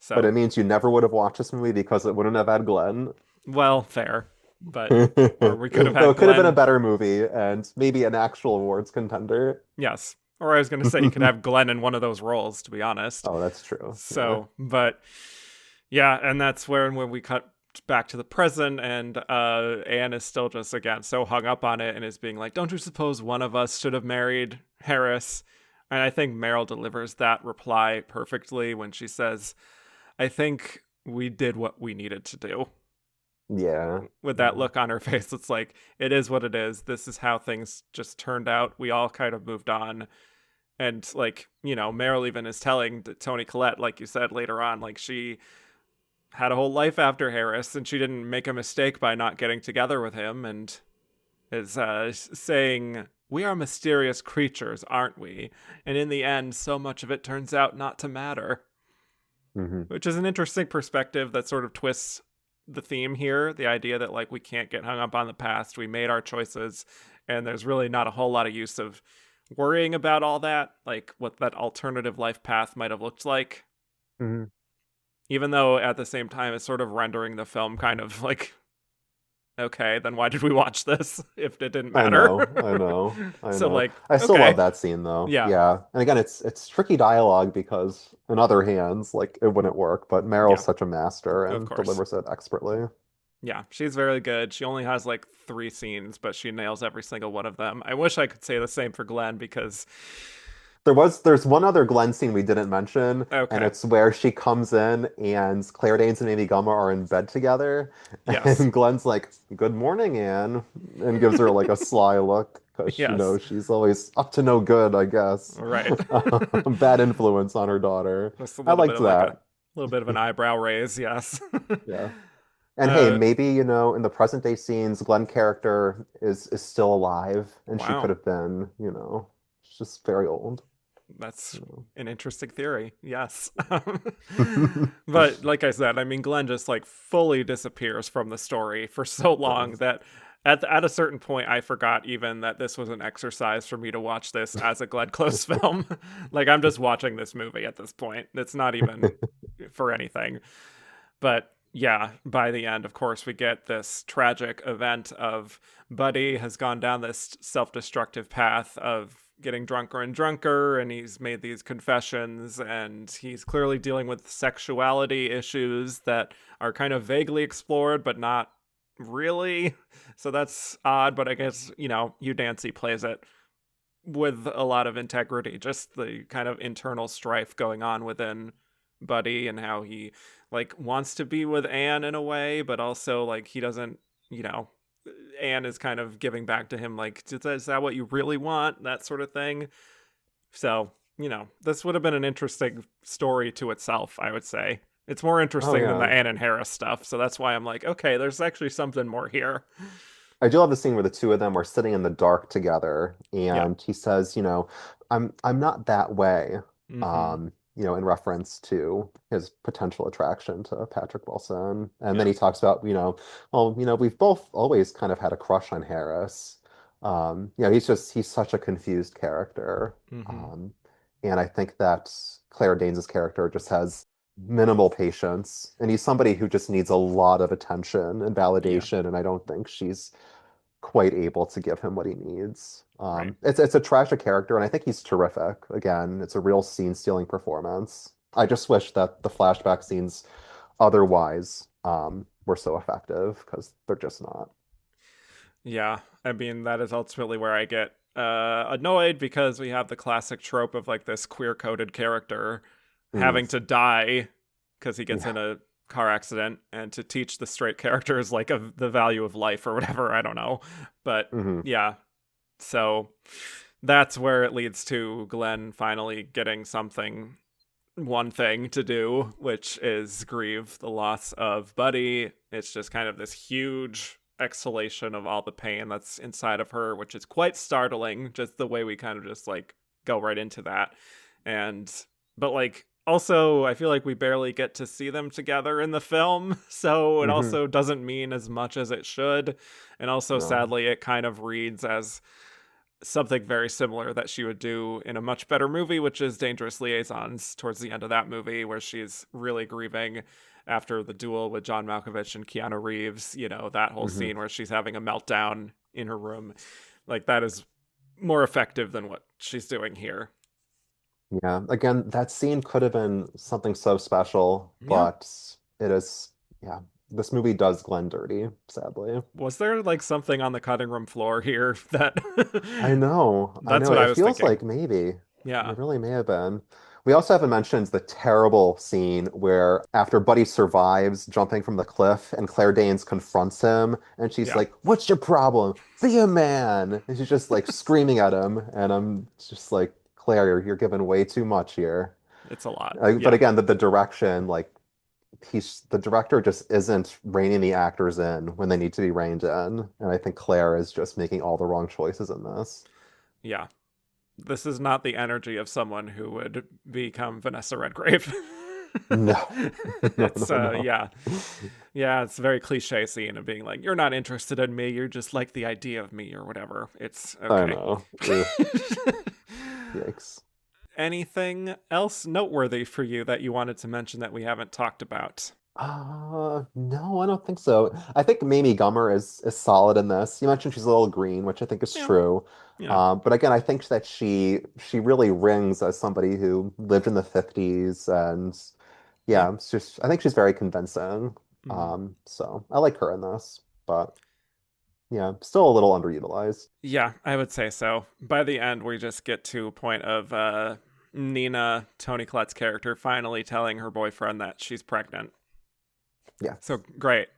But so, it means you never would have watched this movie because it wouldn't have had Glenn. well, fair. But Though or we could have had it could have been a Glenn. better movie and maybe an actual awards contender. Yes. Or I was going to say you could have Glenn in one of those roles, to be honest. Oh, that's true. Yeah. So, but yeah, and that's when we cut back to the present, and Anne is still just, again, so hung up on it and is being like, don't you suppose one of us should have married Harris? And I think Meryl delivers that reply perfectly when she says, I think we did what we needed to do. Yeah. With that Yeah. look on her face, it's like, it is what it is. This is how things just turned out. We all kind of moved on. And, like, Meryl even is telling Toni Collette, like you said later on, like, she had a whole life after Harris, and she didn't make a mistake by not getting together with him, and is saying, we are mysterious creatures, aren't we? And in the end, so much of it turns out not to matter. Hmm. Which is an interesting perspective that sort of twists the theme here. The idea that, like, we can't get hung up on the past. We made our choices, and there's really not a whole lot of use of worrying about all that, like what that alternative life path might have looked like. Hmm. Even though at the same time, it's sort of rendering the film kind of like, okay, then why did we watch this if it didn't I matter? know, I know, I So, know. like, I still love okay, that scene though. yeah, Yeah. And again, it's tricky dialogue because in other hands, like it wouldn't work, but Meryl's yeah, such a master of and course. delivers it expertly. Yeah, she's very good. She only has like 3 scenes, but she nails every single one of them. I wish I could say the same for Glenn because, There's one other Glenn scene we didn't mention, and okay, it's where she comes in and Claire Danes and Amy Gummer are in bed together, yes, and Glenn's like, "Good morning, Anne," and gives her like a sly look because yes, she's always up to no good, I guess. right. Bad influence on her daughter. Just a I little bit liked of like a that. little bit of an eyebrow raise, yes. Yeah. And hey, uh, maybe, in the present day scenes, Glenn character is still alive, and she could wow. have been, she's just very old. That's You an interesting theory. Yes. know. But like I said, I mean, Glenn just like fully disappears from the story for so long Does. that at a certain point, I forgot even that this was an exercise for me to watch this as a Glenn Close film. Like, I'm just watching this movie at this point. It's not even for anything. But yeah, by the end, of course, we get this tragic event of Buddy has gone down this self destructive path of getting drunker and drunker, and he's made these confessions, and he's clearly dealing with sexuality issues that are kind of vaguely explored, but not really. So that's odd, but I guess, Hugh Dancy plays it with a lot of integrity, just the kind of internal strife going on within Buddy and how he like wants to be with Anne in a way, but also like he doesn't, you know, Anne is kind of giving back to him like, is that what you really want? That sort of thing. So, this would have been an interesting story to itself, I would say. It's more Oh interesting than the yeah. Anne and Harris stuff. So that's why I'm like, okay, there's actually something more here. I do love the scene where the two of them are sitting in the dark together, Yeah. and he says, I'm not that way, Mm-hmm. in reference to his potential attraction to Patrick Wilson. And then Yeah. he talks about, well, we've both always kind of had a crush on Harris. He's such a confused character. Mm-hmm. Um, and I think that Claire Danes' character just has minimal patience, and he's somebody who just needs a lot of attention and Yeah, validation, and I don't think she's quite able to give him what he needs. right. It's a tragic character, and I think he's terrific. Again, it's a real scene-stealing performance. I just wish that the flashback scenes otherwise were so effective because they're just not. Yeah, I mean, that is ultimately where I get annoyed because we have the classic trope of like this queer coded character Mm, having to die because he gets yeah. in a car accident and to teach the straight characters like of the value of life or whatever. I don't know. But Hmm. yeah, so that's where it leads to Glenn finally getting one thing to do, which is grieve the loss of Buddy. It's just kind of this huge exhalation of all the pain that's inside of her, which is quite startling, just the way we kind of just like go right into that. And, but like, also, I feel like we barely get to see them together in the film, so it Hmm. also doesn't mean as much as it should. And also, No. sadly, it kind of reads as something very similar that she would do in a much better movie, which is Dangerous Liaisons, towards the end of that movie, where she's really grieving after the duel with John Malkovich and Keanu Reeves. You know, that whole Hmm. scene where she's having a meltdown in her room. Like, that is more effective than what she's doing here. Yeah. Again, that scene could have been something so special, Yeah. but it is, yeah, this movie does Glenn dirty, sadly. Was there like something on the cutting room floor here that I know. I that's know. what I It was feels thinking. like maybe. Yeah. It really may have been. We also haven't mentioned the terrible scene where after Buddy survives jumping from the cliff and Claire Danes confronts him and she's Yeah. like, "What's your problem? Be a man." And she's just like screaming at him. And I'm just like, Claire, you're giving way too much here. It's a lot. But Yeah. again, the direction, like the director just isn't reining the actors in when they need to be reined in. And I think Claire is just making all the wrong choices in this. Yeah. This is not the energy of someone who would become Vanessa Redgrave. No, no, It's no, yeah. Yeah, it's a very cliche scene of being like, you're not interested in me, you're just like the idea of me or whatever. It's no. I okay. know. Ugh, yikes. Anything else noteworthy for you that you wanted to mention that we haven't talked about? No, I don't think so. I think Mamie Gummer is solid in this. You mentioned she's a little green, which I think is Yeah. true. Yeah. But again, I think that she really rings as somebody who lived in the 50s, and Yeah. yeah, it's just I think she's very convincing. Mhm. So I like her in this, but yeah, still a little underutilized. Yeah, I would say so. By the end, we just get to a point of Nina, Tony Collette's character, finally telling her boyfriend that she's pregnant. So Yes, great.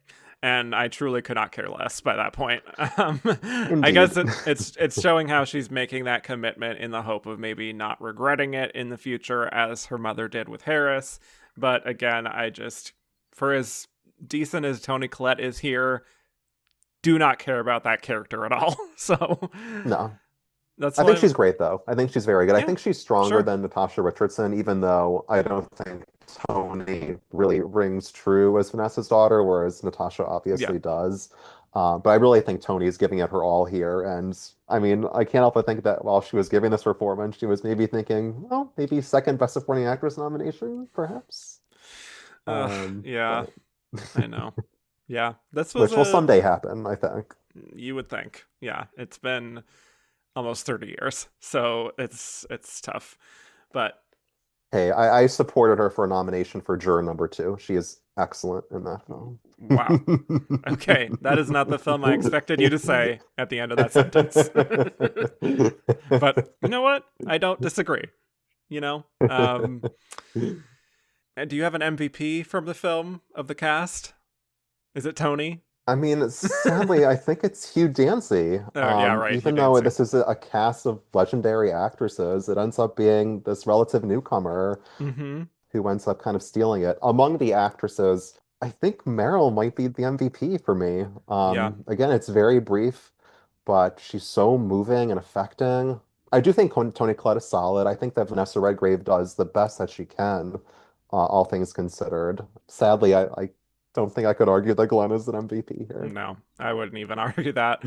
And I truly could not care less by that point. I indeed. guess it's showing how she's making that commitment in the hope of maybe not regretting it in the future, as her mother did with Harris. But again, I just, for as decent as Tony Collette is here, do not care about that character at all. So No. that's I think why, she's great though. I think she's very good. I yeah, think she's stronger sure, than Natasha Richardson, even though I don't think Tony really rings true as Vanessa's daughter, whereas Natasha yeah. obviously does. But I really think Tony is giving it her all here. And I mean, I can't help but think that while she was giving this performance, she was maybe thinking, well, maybe second Best Supporting Actress nomination, perhaps. Yeah, But I know. Yeah, this was which will a, someday happen, I think. you would think. Yeah, it's been almost 30 years. So it's tough. But Hey, I supported her for a nomination for juror number two. She is excellent in that film. wow. Okay, that is not the film I expected you to say at the end of that sentence. But you know what? I don't disagree. You know? And do you have an MVP from the film of the cast? Is it Tony? I mean, sadly, I think it's Hugh Dancy. Oh, yeah, right. Hugh Even though Dancy. this is a cast of legendary actresses, it ends up being this relative newcomer Mm-hmm. who ends up kind of stealing it. Among the actresses, I think Meryl might be the MVP for me. Yeah. Again, it's very brief, but she's so moving and affecting. I do think Toni Collette is solid. I think that Vanessa Redgrave does the best that she can, all things considered. Sadly, I don't think I could argue that Glenn is an MVP here. No, I wouldn't even argue that.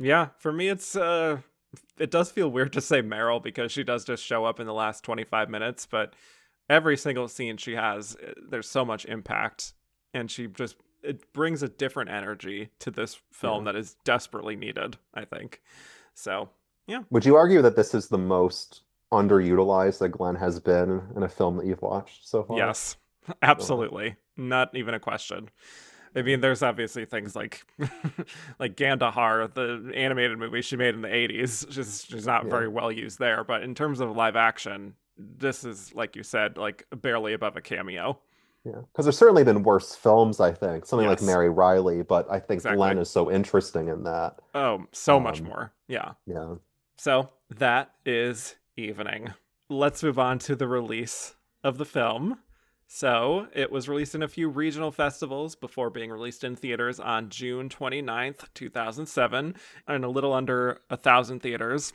Yeah, for me it does feel weird to say Meryl because she does just show up in the last 25 minutes, but every single scene she has, there's so much impact, and it brings a different energy to this film Yeah. that is desperately needed, I think. So, yeah. Would you argue that this is the most underutilized that Glenn has been in a film that you've watched so far? Yes. Okay. Absolutely. Not even a question. I Yeah. mean, there's obviously things like like Gandahar, the animated movie she made in the 80s. She's not Yeah. very well used there, but in terms of live action, this is, like you said, like barely above a cameo. Yeah. Because there's certainly been worse films, I think. Something like Yes, Mary Riley, but I think exactly. Glenn is so interesting in that. Oh, so much Um, more. Yeah. yeah. So that is evening. Let's move on to the release of the film. So it was released in a few regional festivals before being released in theaters on June 29th, 2007, in a little under 1,000 theaters.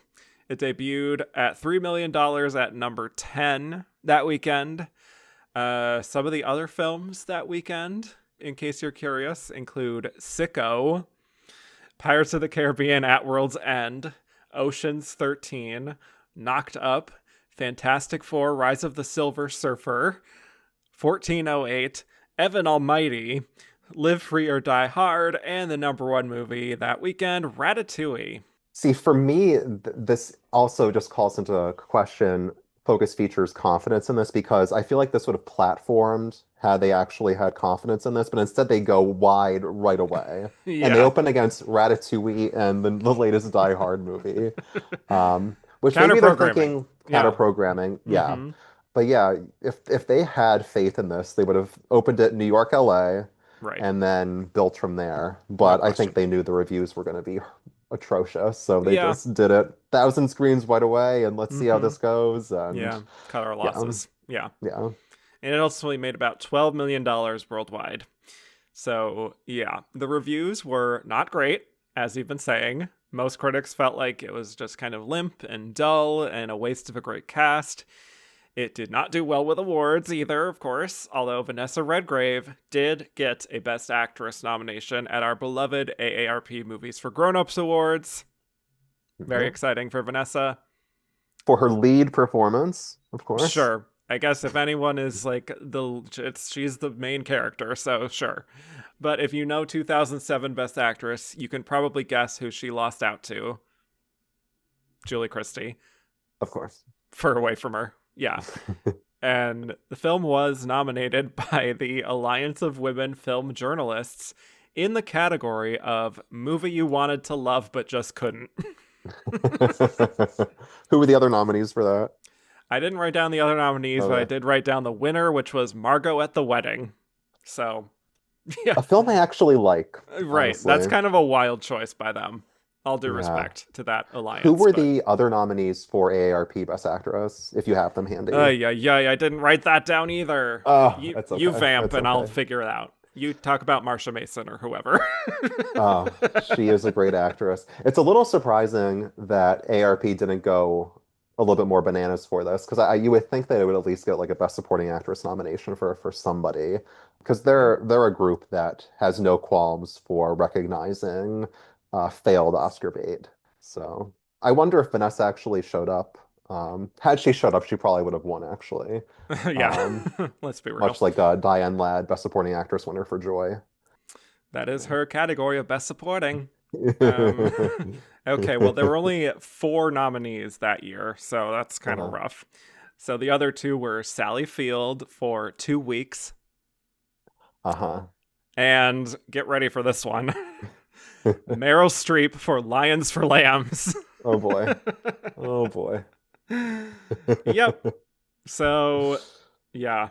It debuted at $3 million at number 10 that weekend. Some of the other films that weekend, in case you're curious, include Sicko, Pirates of the Caribbean at World's End, Ocean's 13, Knocked Up, Fantastic Four, Rise of the Silver Surfer, 1408, Evan Almighty, Live Free or Die Hard, and the number one movie that weekend, Ratatouille. See, for me, this also just calls into question Focus Features' confidence in this because I feel like this would have platformed had they actually had confidence in this, but instead they go wide right away. And they Yeah. open against Ratatouille and the latest Die Hard movie. Which Counter maybe they're programming. thinking counter Yeah. programming. Yeah. Mm-hmm. But yeah, if they had faith in this, they would have opened it in New York, LA, Right. and then built from there. No But I think question. they knew the reviews were going to be atrocious, so they Yeah. just did it 1,000 screens right away, and let's see how Mm-hmm. this goes. Yeah. And Cut our yeah, losses. Yeah. yeah, And it ultimately made about $12 million worldwide. So, yeah, the reviews were not great, as you've been saying. Most critics felt like it was just kind of limp and dull and a waste of a great cast. It did not do well with awards either, of course, although Vanessa Redgrave did get a Best Actress nomination at our beloved AARP Movies for Grown-Ups Awards. Very yeah. exciting for Vanessa. For her lead performance, of course. Sure. I guess if anyone is like she's the main character, so sure. But if you know 2007 Best Actress, you can probably guess who she lost out to. Julie Christie Of course. for Away From Her. Yeah. And the film was nominated by the Alliance of Women Film Journalists in the category of Movie You Wanted to Love But Just Couldn't. Who were the other nominees for that? I didn't write down the other nominees, but I Okay. did write down the winner, which was Margot at the Wedding. So, yeah, A film I actually like, right. That's honestly. kind of a wild choice by them. All due Yeah. respect to that Who alliance, were but the other nominees for AARP Best Actress, if you have them handy? yeah, I didn't write that down either. Oh, You it's you okay. vamp It's and I'll okay. figure it out. You talk about Marsha Mason or whoever. Oh, she is a great actress. It's a little surprising that ARP didn't go a little bit more bananas for this because you would think they would at least get like a Best Supporting Actress nomination for somebody because they're a group that has no qualms for recognizing failed Oscar bait. So I wonder if Vanessa actually showed up. Had she showed up, she probably would have won actually. Yeah, Um, let's be real. much like Diane Ladd, Best Supporting Actress winner for Joy. That is her category of best supporting. Um, okay, well, there were only 4 nominees that year, so that's kind of Uh-huh. rough. So the other 2 were Sally Field for 2 weeks, Uh-huh. and get ready for this one, Meryl Streep for Lions for Lambs. Oh boy. Oh boy. Yep. So, yeah,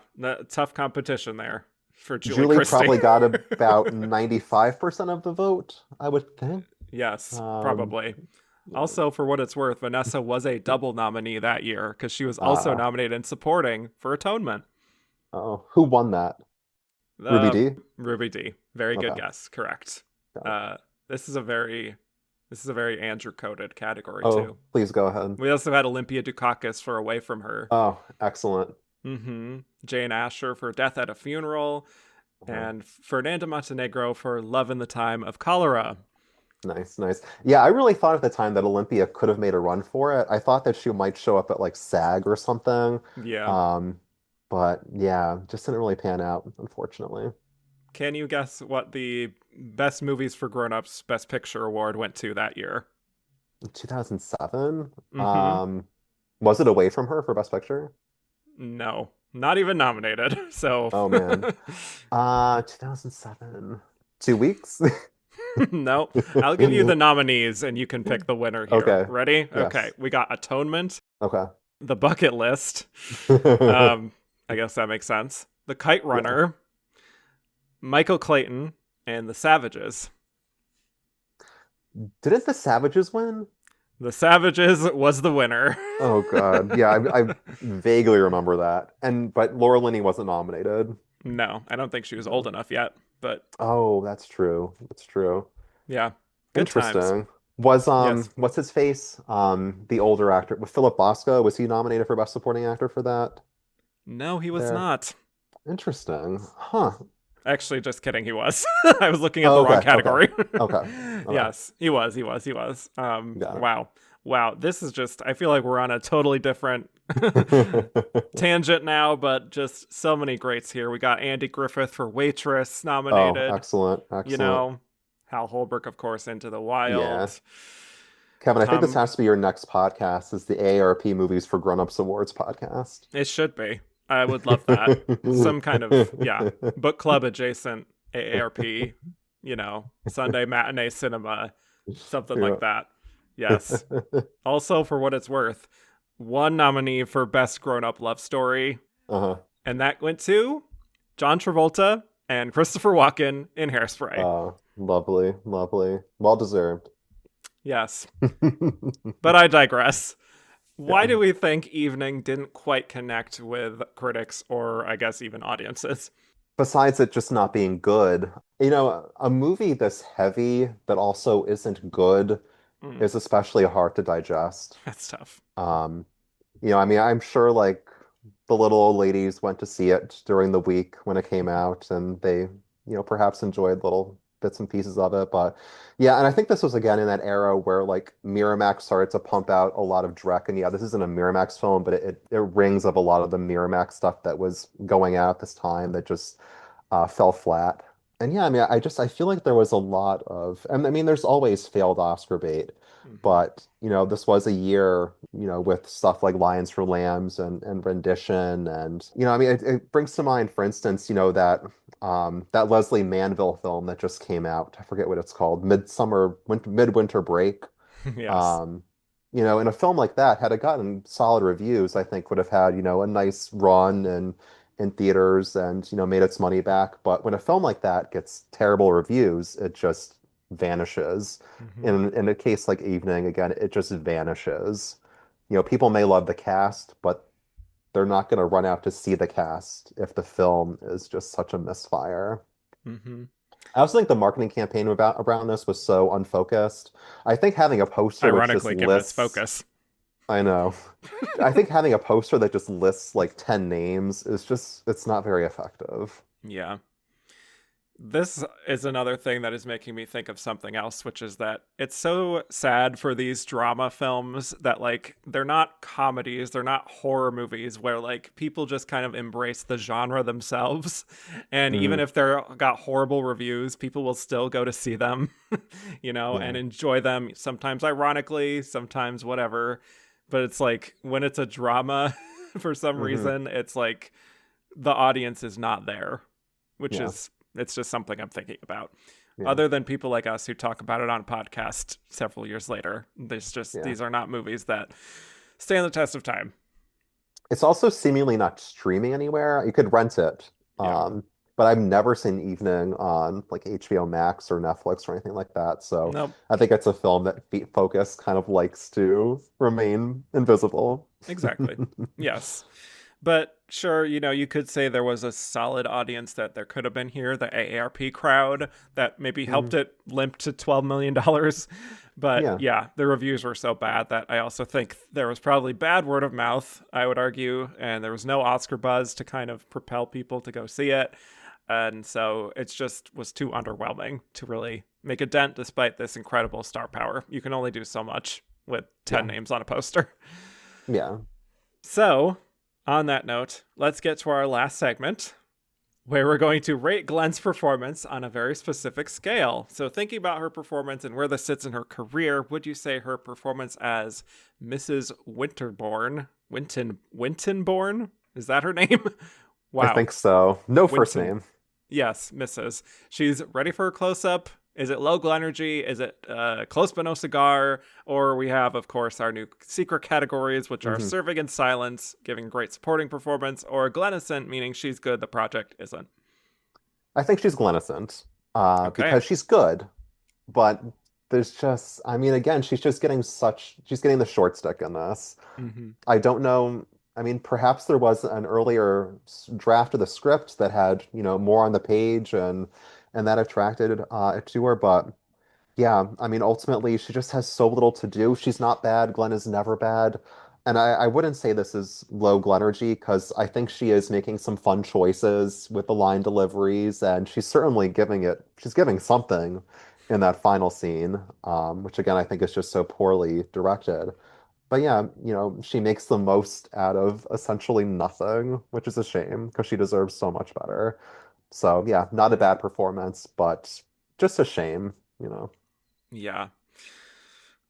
tough competition there for Julie Julie Christie. probably got about 95% of the vote, I would think. Yes, Um, probably. Also, for what it's worth, Vanessa was a double nominee that year because she was also uh, nominated in supporting for Atonement. oh, who won that? Ruby Uh, D? Ruby D. Very good Okay. guess. Correct. Got it. Uh, this is a very Andrew coded category Oh, too. please go ahead. We also had Olympia Dukakis for Away From Her. Oh, excellent. Jane Asher for Death at a Funeral, Uh-huh. and Fernanda Montenegro for Love in the Time of Cholera. Nice, nice. Yeah, I really thought at the time that Olympia could have made a run for it. I thought that she might show up at like SAG or something. Yeah. Um, But yeah, just didn't really pan out, unfortunately. Can you guess what the Best Movies for Grown-Ups Best Picture award went to that year? 2007. Mm-hmm. Was it Away from Her for Best Picture? No, not even nominated. So, Oh man. 2007. 2 weeks? no. I'll give you the nominees and you can pick the winner here. Okay. Ready? Okay. Yes. We got Atonement, Okay. The Bucket List. I guess that makes sense. The Kite Yeah. Runner, Michael Clayton, and The Savages. Didn't the Savages win? The Savages was the winner. Oh God. Yeah, I vaguely remember that. And but Laura Linney wasn't nominated. No, I don't think she was old enough yet, but Oh, that's true. That's true. yeah, good times. Interesting. Was Yes. what's his face? The older actor with Philip Bosco, was he nominated for Best Supporting Actor for that? No, he was There. not. Interesting. Huh. Actually, just kidding. He was. I was looking at the Oh, wrong okay, okay, category. okay, okay. Yes, he was. He was. Got Wow. Wow. This is just, I feel like we're on a totally different it. tangent now, but just so many greats here. We got Andy Griffith for Waitress Oh, nominated. excellent, You excellent. know, Hal Holbrook, of course, Into the Yeah. Wild. Kevin, I think this Tom, has to be your next podcast, is the AARP Movies for Grown-Ups Awards podcast. it should be. I would love that. Some kind of, yeah, book club adjacent AARP, Sunday matinee cinema, something Yeah. like that. Yes. Also, for what it's worth, one nominee for Best Grown Up Love Story, Uh-huh. and that went to John Travolta and Christopher Walken in Hairspray. Lovely, lovely. Well deserved. Yes. But I digress. Why Yeah. do we think Evening didn't quite connect with critics or, I guess, even audiences? Besides it just not being good, a movie this heavy that also isn't good Mm, is especially hard to digest. that's tough. Um, I mean, I'm sure like the little old ladies went to see it during the week when it came out and they, perhaps enjoyed little bits and pieces of it. But yeah, and I think this was again in that era where like Miramax started to pump out a lot of Drek. And yeah, this isn't a Miramax film, but it rings of a lot of the Miramax stuff that was going out at this time that just fell flat. And yeah, I mean, I feel like there was a lot of, and I mean, there's always failed Oscar bait, Hmm. but this was a year, with stuff like Lions for Lambs and Rendition, and I mean, it brings to mind, for instance, that Leslie Manville film that just came out. I forget what it's called, Midwinter Break. Yes. Um, in a film like that, had it gotten solid reviews, I think would have had, a nice run and in theaters and, made its money back. But when a film like that gets terrible reviews, it just vanishes. Hmm. In a case like Evening, again, it just vanishes. People may love the cast, but they're not going to run out to see the cast if the film is just such a misfire. Hmm. I also think the marketing campaign around this was so unfocused. I think having a poster which just Ironically, given its lists, focus. I know. I think having a poster that just lists like 10 names is just, it's not very effective. Yeah. This is another thing that is making me think of something else, which is that it's so sad for these drama films that, like, they're not comedies, they're not horror movies where, like, people just kind of embrace the genre themselves. And even Mm, if they're got horrible reviews, people will still go to see them, and yeah. enjoy them, sometimes ironically, sometimes whatever. But it's like when it's a drama, for some Hmm. reason, it's like the audience is not there, which Yeah. is it's just something I'm thinking about. Yeah. Other than people like us who talk about it on a podcast several years later, Yeah. these are not movies that stand the test of time. It's also seemingly not streaming anywhere. You could rent it. Yeah. But I've never seen Evening on like HBO Max or Netflix or anything like that. So Nope. I think it's a film that Beat Focus kind of likes to remain invisible. Exactly. Yes. But sure, you could say there was a solid audience that there could have been here, the AARP crowd that maybe helped Mhm. it limp to $12 million. But Yeah. yeah, the reviews were so bad that I also think there was probably bad word of mouth, I would argue, and there was no Oscar buzz to kind of propel people to go see it. And so it just was too underwhelming to really make a dent despite this incredible star power. You can only do so much with 10 Yeah. names on a poster. Yeah. So On that note, let's get to our last segment, where we're going to rate Glenn's performance on a very specific scale. So thinking about her performance and where this sits in her career, would you say her performance as Mrs. Wintonborn? Is that her name? I Wow. think so. No first Winton. name. Yes, Mrs. She's ready for a close-up. Is it low energy? Is it close but no cigar? Or we have, of course, our new secret categories, which are serving in silence, giving great supporting performance, or gleniscent, meaning she's good, the project isn't. I think she's gleniscent Okay. because she's good, but there's just, I mean, again, she's getting the short stick in this. Mm-hmm. I don't know. I mean, perhaps there was an earlier draft of the script that had, more on the page and that attracted it to her. But yeah, I mean, ultimately, she just has so little to do. She's not bad. Glenn is never bad. And I wouldn't say this is low Glenergy because I think she is making some fun choices with the line deliveries, and she's giving something in that final scene, which again, I think is just so poorly directed. But yeah, she makes the most out of essentially nothing, which is a shame because she deserves so much better. So yeah, not a bad performance, but just a shame, you know. Yeah.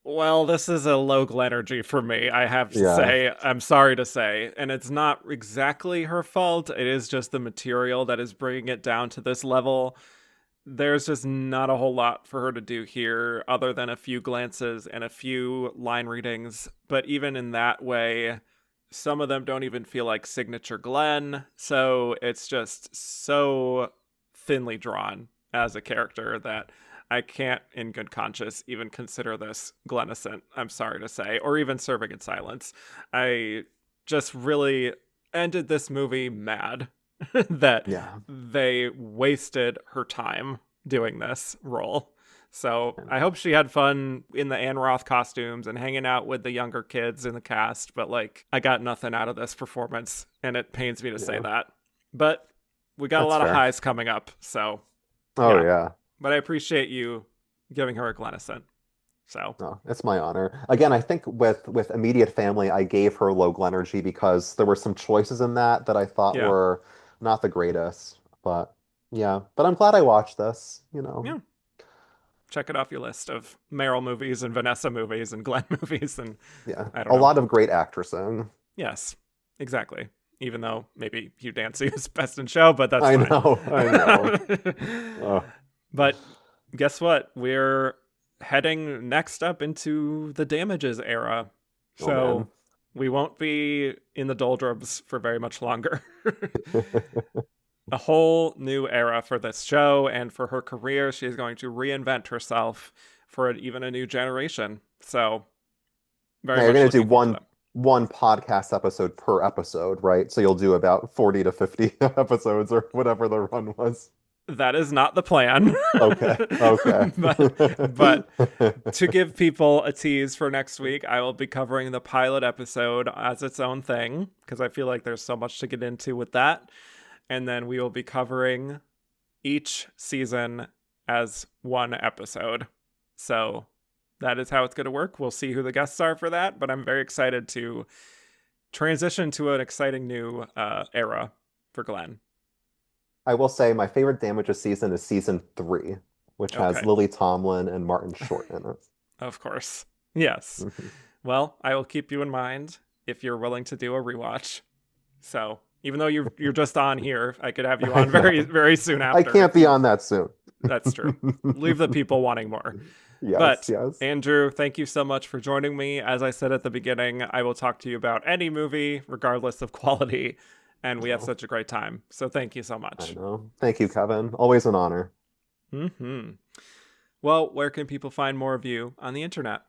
Well, this is a low energy for me, I have to Yeah. say. I'm sorry to say. And it's not exactly her fault. It is just the material that is bringing it down to this level. There's just not a whole lot for her to do here other than a few glances and a few line readings. But even in that way, some of them don't even feel like signature Glenn. So it's just so thinly drawn as a character that I can't, in good conscience, even consider this Gleniscent, I'm sorry to say, or even serving in silence. I just really ended this movie mad that Yeah. they wasted her time doing this role. So I hope she had fun in the Anne Roth costumes and hanging out with the younger kids in the cast, but like I got nothing out of this performance, and it pains me to say Yeah. that. But we got a That's lot of fair. highs coming up, so Oh yeah. yeah. But I appreciate you giving her a Gleniscent. So No, it's my honor. Again, I think with immediate family, I gave her low Glenergy because there were some choices in that I thought yeah, were not the greatest. But yeah, but I'm glad I watched this. yeah. Check it off your list of Meryl movies and Vanessa movies and Glenn movies, and Yeah, I don't a know. lot of great actressing. Yes, exactly. Even though maybe Hugh Dancy is best in show, but that's I fine. know, I know. Oh, But guess what? We're heading next up into the Damages era. oh So man. we won't be in the doldrums for very much longer. A whole new era for this show and for her career. She's going to reinvent herself for even a new generation. So very Now you're much gonna do looking forward to one podcast episode per episode, right? So you'll do about 40 to 50 episodes or whatever the run was. that is not the plan. Okay, okay. but to give people a tease for next week, I will be covering the pilot episode as its own thing because I feel like there's so much to get into with that. And then we will be covering each season as one episode. So that is how it's going to work. We'll see who the guests are for that, but I'm very excited to transition to an exciting new era for Glenn. I will say my favorite Damages season is season 3, which has Okay, Lily Tomlin and Martin Short in it. of course. Yes. Mhm. Well, I will keep you in mind if you're willing to do a rewatch. So even though you're just on here, I could have you I on very know. very soon I after. can't be on that soon. That's true. Leave the people wanting more. Yes, But yes. Andrew, thank you so much for joining me. As I said at the beginning, I will talk to you about any movie, regardless of quality, and we have Oh, such a great time. So thank you so I much. know. Thank you, Kevin. Always an honor. Well, where can people find more of you on the internet?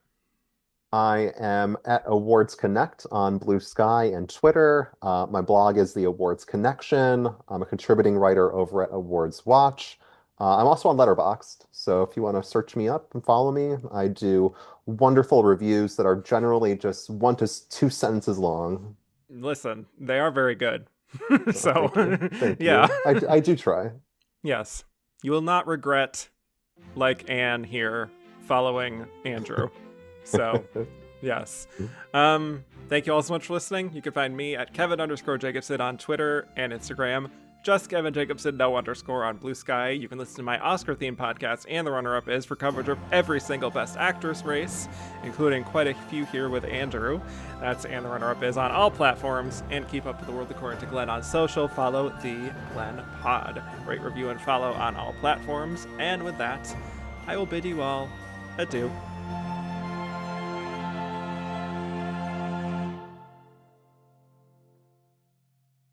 I am at Awards Connect on Blue Sky and Twitter. My blog is The Awards Connection. I'm a contributing writer over at Awards Watch. I'm also on Letterboxd, so if you want to search me up and follow me, I do wonderful reviews that are generally just 1 to 2 sentences long. Listen, they are very good. Oh, thank you. So, Thank yeah. you. I do try. Yes. You will not regret, like Anne here, following Andrew. So, Yes. Thank you all so much for listening. You can find me at Kevin_Jacobsen on Twitter and Instagram. Just Kevin Jacobsen, no underscore on Blue Sky. You can listen to my Oscar-themed podcast, And the Runner-Up Is, for coverage of every single Best Actress race, including quite a few here with Andrew. That's And the Runner-Up Is on all platforms. And keep up with the world according to Glenn on social. Follow the Glenn Pod. Rate, review, and follow on all platforms. And with that, I will bid you all adieu.